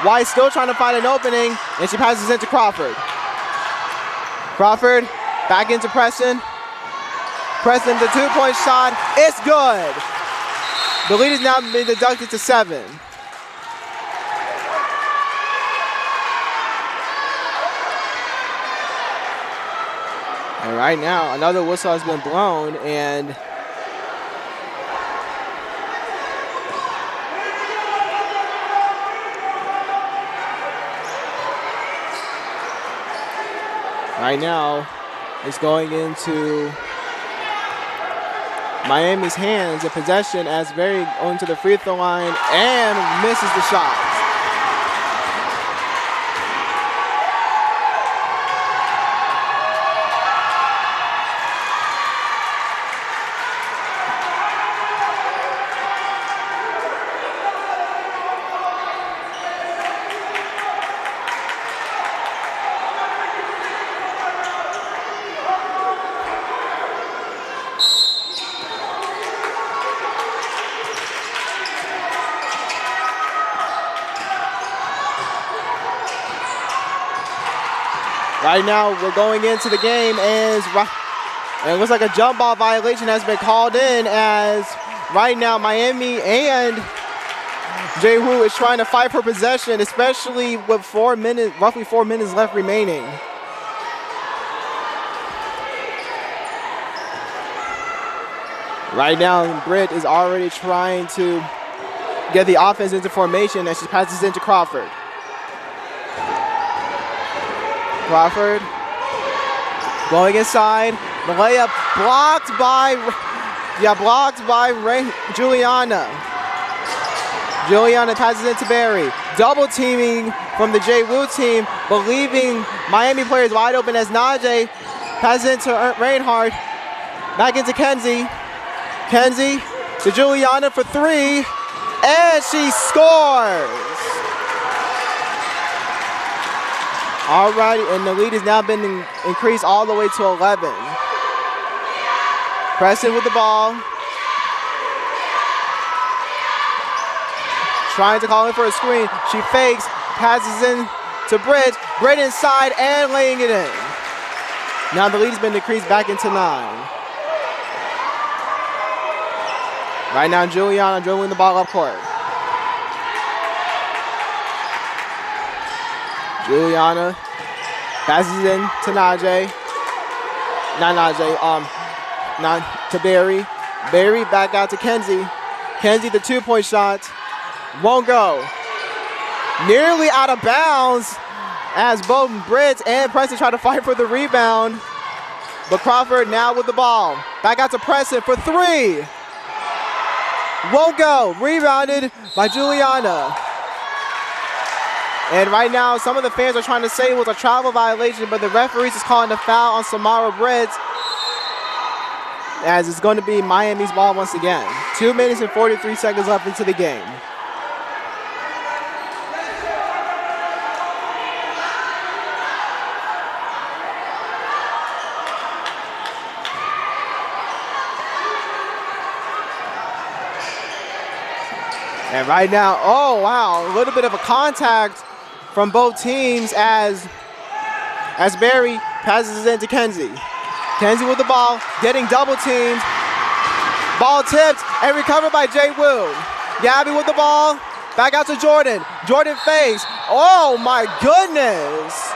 White still trying to find an opening, and she passes into Crawford. Crawford back into Preston. Preston, the two-point shot, it's good. The lead has now been deducted to 7. And right now, another whistle has been blown, and right now it's going into Miami's hands, a possession as Barry going to the free throw line and misses the shot. Right now, we're going into the game, and it looks like a jump ball violation has been called in, as right now Miami and JWU is trying to fight for possession, especially with roughly 4 minutes left remaining. Right now, Britt is already trying to get the offense into formation as she passes into Crawford. Crawford going inside. The layup blocked by Juliana. Juliana passes into Barry. Double teaming from the JWU team, but leaving Miami players wide open as Najee passes into Reinhardt. Back into Kenzie. Kenzie to Juliana for 3, and she scores. All right, and the lead has now been increased all the way to 11. Preston with the ball. Trying to call in for a screen. She fakes, passes in to Britt. Britt inside and laying it in. Now the lead has been decreased back into 9. Right now, Juliana dribbling the ball up court. Juliana passes in to Najee. To Barry. Barry back out to Kenzie. Kenzie, the 2-point shot. Won't go. Nearly out of bounds as both Britt and Preston try to fight for the rebound. But Crawford now with the ball. Back out to Preston for 3. Won't go. Rebounded by Juliana. And right now, some of the fans are trying to say it was a travel violation, but the referees is calling the foul on Samara Britt, as it's going to be Miami's ball once again. 2 minutes and 43 seconds left into the game. And right now, oh wow, a little bit of a contact from both teams as Barry passes it into Kenzie. Kenzie with the ball, getting double teamed. Ball tipped and recovered by JWU. Gabby with the ball, back out to Jordan. Jordan fakes. Oh my goodness.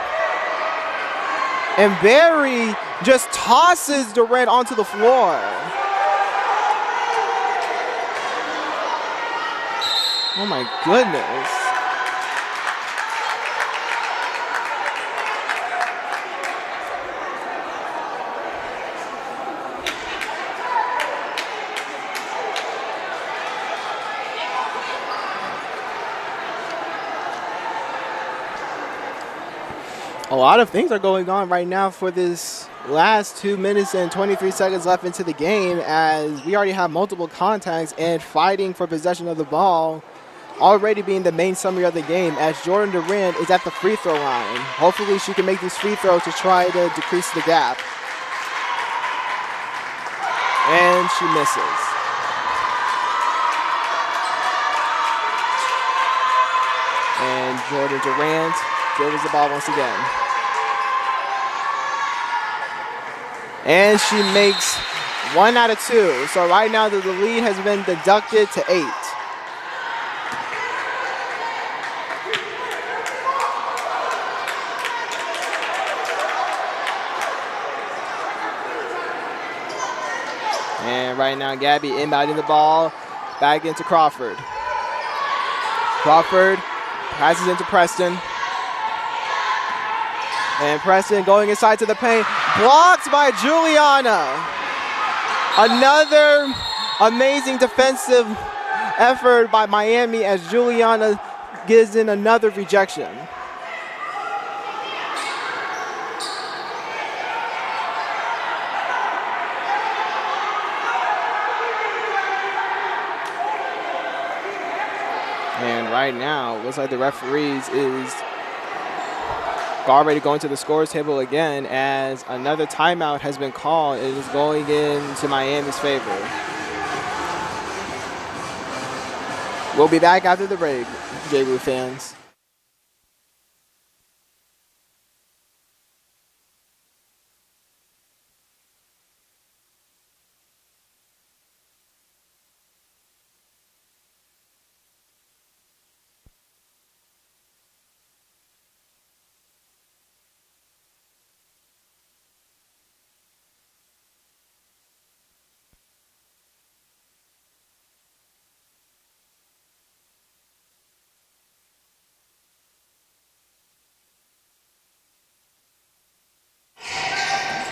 And Barry just tosses Durant onto the floor. Oh my goodness. A lot of things are going on right now for this last 2 minutes and 23 seconds left into the game, as we already have multiple contacts and fighting for possession of the ball already being the main summary of the game, as Jordan Durant is at the free throw line. Hopefully she can make these free throws to try to decrease the gap. And she misses. And Jordan Durant dribbles the ball once again. And she makes 1 out of 2. So right now the lead has been deducted to 8. And right now, Gabby inbounding the ball back into Crawford. Crawford passes into Preston. And Preston going inside to the paint. Blocked by Juliana. Another amazing defensive effort by Miami as Juliana gives in another rejection. And right now, looks like the referees is already going to the scores table again, as another timeout has been called. It is going into Miami's favor. We'll be back after the break, JWU fans.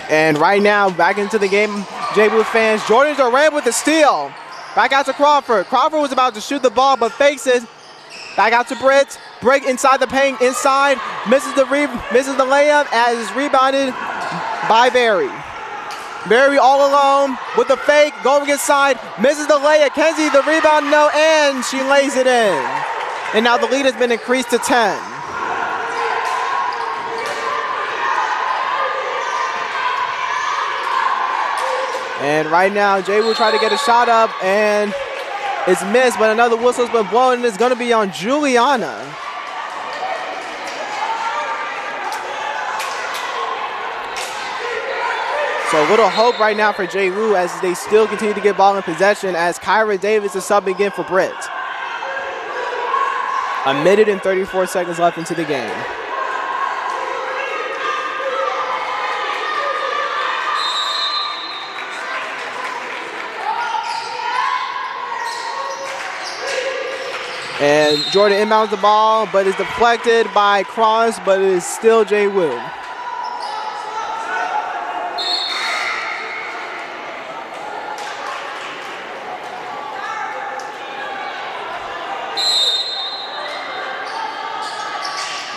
And right now, back into the game, JWU fans. Jordan Durant with the steal. Back out to Crawford. Crawford was about to shoot the ball, but fakes it. Back out to Britt. Britt inside the paint, inside. Misses the layup as is rebounded by Barry. Barry all alone with the fake, going inside, misses the layup. Kenzie the rebound, no, and she lays it in. And now the lead has been increased to 10. And right now, JWU tried to get a shot up, and it's missed, but another whistle's been blown, and it's going to be on Juliana. So a little hope right now for JWU as they still continue to get ball in possession as Kyra Davis is subbing in for Britt. A minute and 34 seconds left into the game. And Jordan inbounds the ball, but is deflected by Cross, but it is still JWU.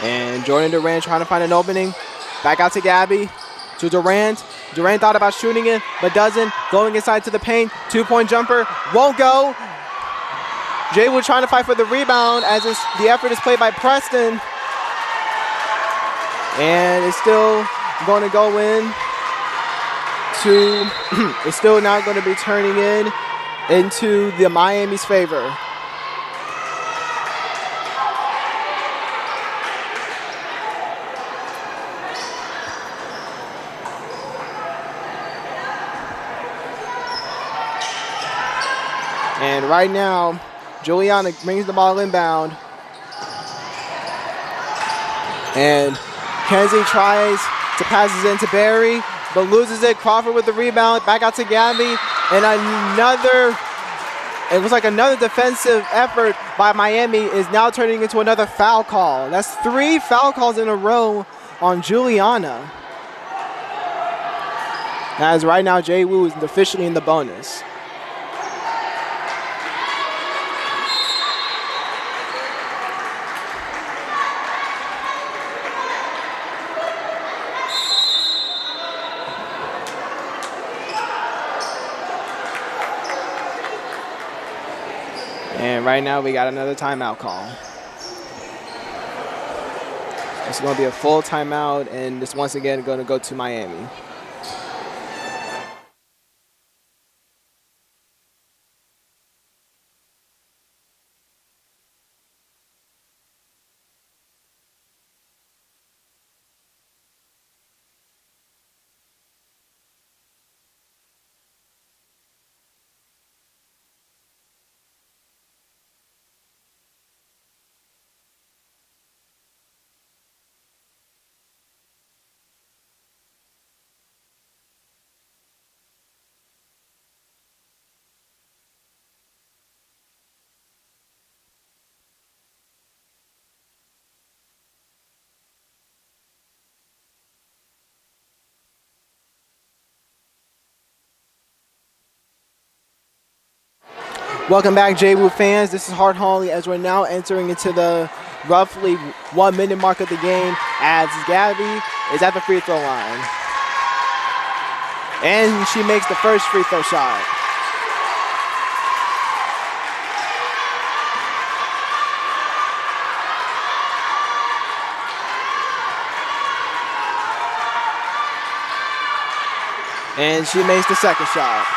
And Jordan Durant trying to find an opening. Back out to Gabby, to Durant. Durant thought about shooting it, but doesn't. Going inside to the paint, 2-point jumper, won't go. JWU trying to fight for the rebound as the effort is played by Preston. And it's still going to go in to, it's still not going to be turning into the Miami's favor. And right now, Juliana brings the ball inbound. And Kenzie tries to pass it into Barry, but loses it. Crawford with the rebound, back out to Gabby. And it looks like another defensive effort by Miami is now turning into another foul call. That's 3 foul calls in a row on Juliana. As right now, JWU is officially in the bonus. And right now we got another timeout call. It's going to be a full timeout, and this once again going to go to Miami. Welcome back, JWU fans. This is Hart Holly as we're now entering into the roughly 1 minute mark of the game as Gabby is at the free throw line. And she makes the first free throw shot. And she makes the second shot.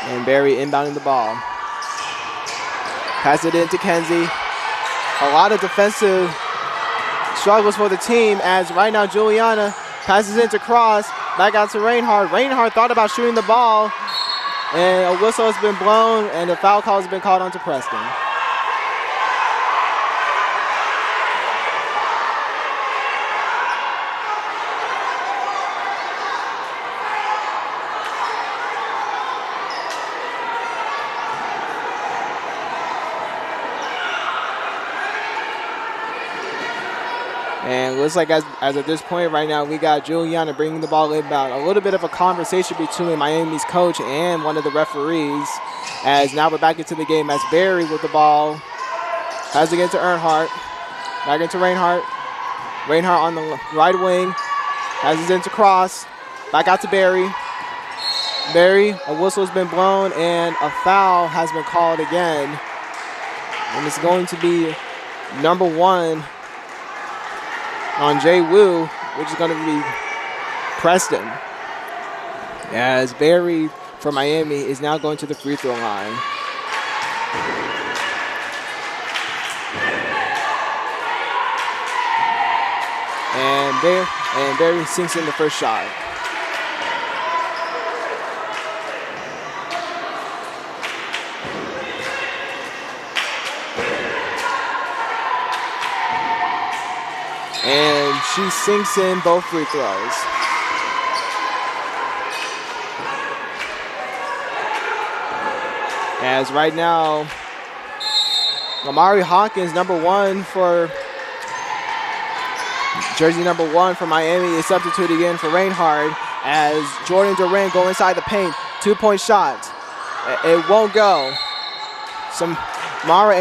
And Barry inbounding the ball. Pass it in to Kenzie. A lot of defensive struggles for the team as right now Juliana passes into Cross. Back out to Reinhardt. Reinhardt thought about shooting the ball. And a whistle has been blown and a foul call has been called onto Preston. And looks like as at this point right now, we got Juliana bringing the ball inbound. A little bit of a conversation between Miami's coach and one of the referees. As now we're back into the game as Barry with the ball. Has it into Earnhardt. Back into Reinhardt. Reinhardt on the right wing. Has it into Cross. Back out to Barry. Barry, a whistle has been blown and a foul has been called again. And it's going to be number 1 on JWU, which is going to be Preston. As Barry for Miami is now going to the free throw line. And Barry sinks in the first shot. And she sinks in both free throws. As right now, Lamari Hawkins, jersey number 1 for Miami, is substituted in for Reinhardt as Jordan Durant go inside the paint. 2-point shot. It won't go. Samara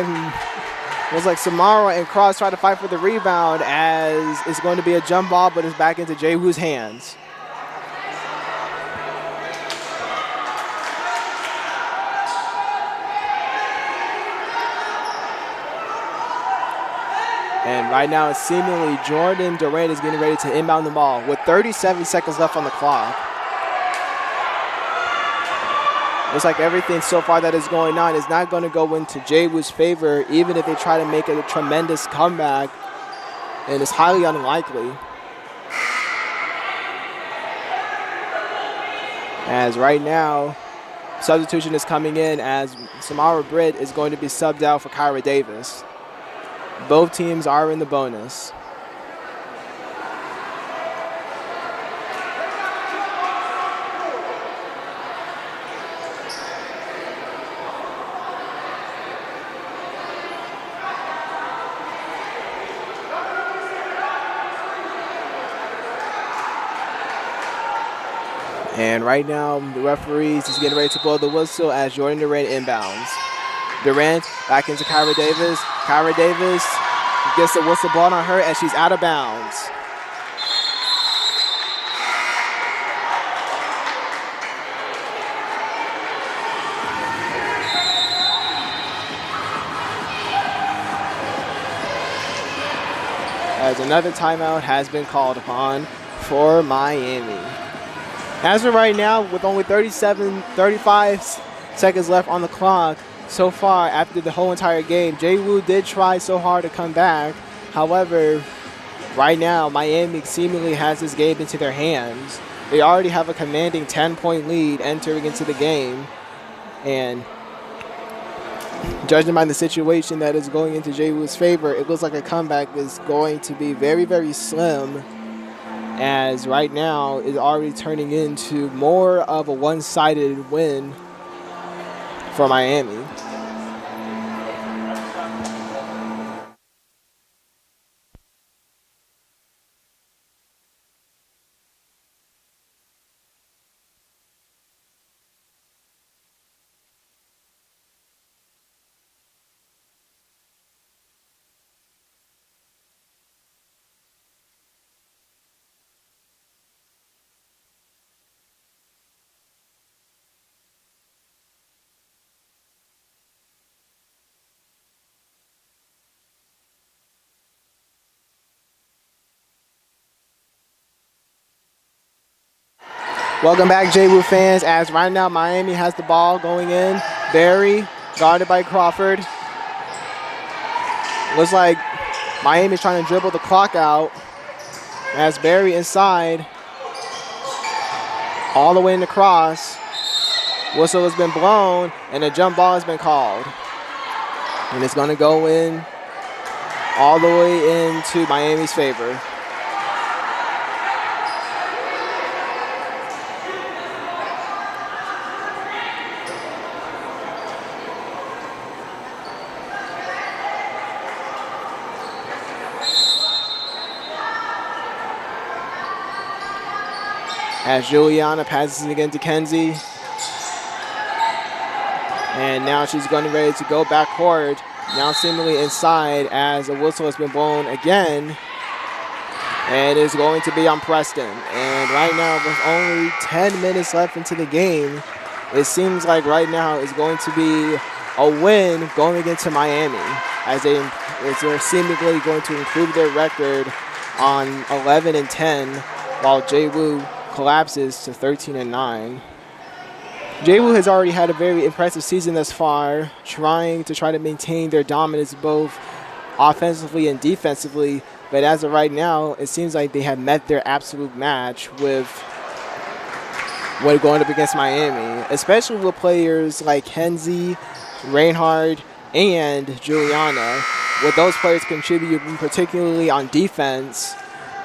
and Cross try to fight for the rebound as it's going to be a jump ball, but it's back into JWU's hands. And right now, it's seemingly Jordan Durant is getting ready to inbound the ball with 37 seconds left on the clock. Looks like everything so far that is going on is not going to go into JWU's favor, even if they try to make a tremendous comeback, and it's highly unlikely. As right now, substitution is coming in as Samara Britt is going to be subbed out for Kyra Davis. Both teams are in the bonus. And right now, the referees is getting ready to blow the whistle as Jordan Durant inbounds. Durant back into Kyra Davis. Kyra Davis gets the whistle blown on her as she's out of bounds. As another timeout has been called upon for Miami. As of right now, with only 35 seconds left on the clock, so far after the whole entire game, JWU did try so hard to come back. However, right now, Miami seemingly has this game into their hands. They already have a commanding 10-point lead entering into the game. And judging by the situation that is going into JWU's favor, it looks like a comeback is going to be very, very slim, as right now is already turning into more of a one-sided win for Miami. Welcome back, JWU fans, as right now Miami has the ball going in. Barry, guarded by Crawford. Looks like Miami's trying to dribble the clock out as Barry inside. All the way in the cross. Whistle has been blown, and a jump ball has been called. And it's going to go in all the way into Miami's favor. as Juliana passes it again to Kenzie. And now she's going ready to go back court. Now seemingly inside as a whistle has been blown again. And it's going to be on Preston. And right now, with only 10 minutes left into the game, it seems like right now is going to be a win going against Miami, as they're seemingly going to improve their record on 11-10, while JWU collapses to 13-9. JWU has already had a very impressive season thus far, trying to maintain their dominance both offensively and defensively. But as of right now, it seems like they have met their absolute match with what going up against Miami, especially with players like Kenzie, Reinhardt, and Juliana, with those players contributing particularly on defense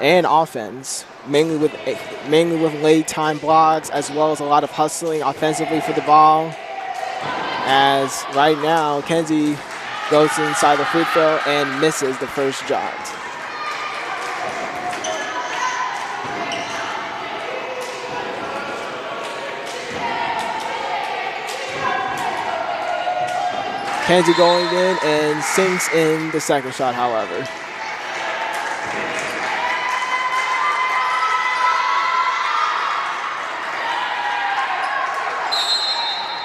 and offense, mainly with late time blocks as well as a lot of hustling offensively for the ball. As right now, Kenzie goes inside the free throw and misses the first shot. Kenzie going in and sinks in the second shot, however.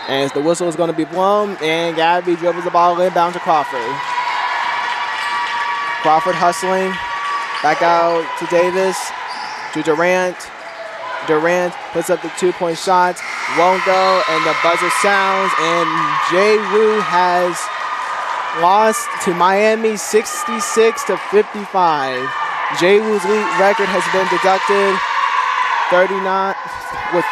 As the whistle is going to be blown, and Gabby dribbles the ball inbound to Crawford. Crawford hustling, back out to Davis, to Durant. Durant puts up the 2-point shot, won't go, and the buzzer sounds, and JWU has lost to Miami 66-55. JWU's league record has been deducted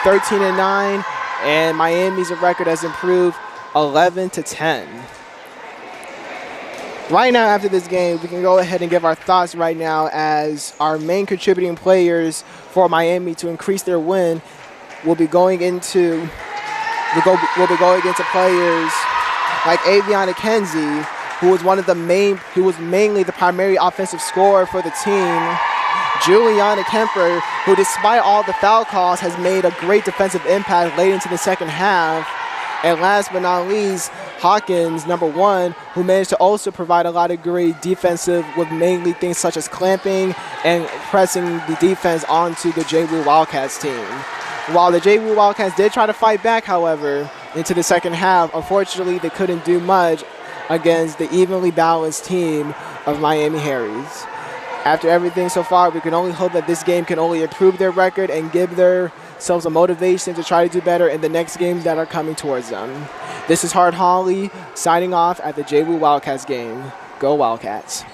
13-9, and Miami's record has improved 11-10. Right now, after this game, we can go ahead and give our thoughts right now, as our main contributing players for Miami to increase their win will be going against players like Aviana Kenzie, who was mainly the primary offensive scorer for the team. Juliana Kemper, who despite all the foul calls has made a great defensive impact late into the second half. And last but not least, Hawkins, number 1, who managed to also provide a lot of great defensive with mainly things such as clamping and pressing the defense onto the JWU Wildcats team. While the JWU Wildcats did try to fight back, however, into the second half, unfortunately they couldn't do much against the evenly balanced team of Miami Harriers. After everything so far, we can only hope that this game can only improve their record and give themselves a motivation to try to do better in the next games that are coming towards them. This is Hart Holly signing off at the JWU Wildcats game. Go Wildcats.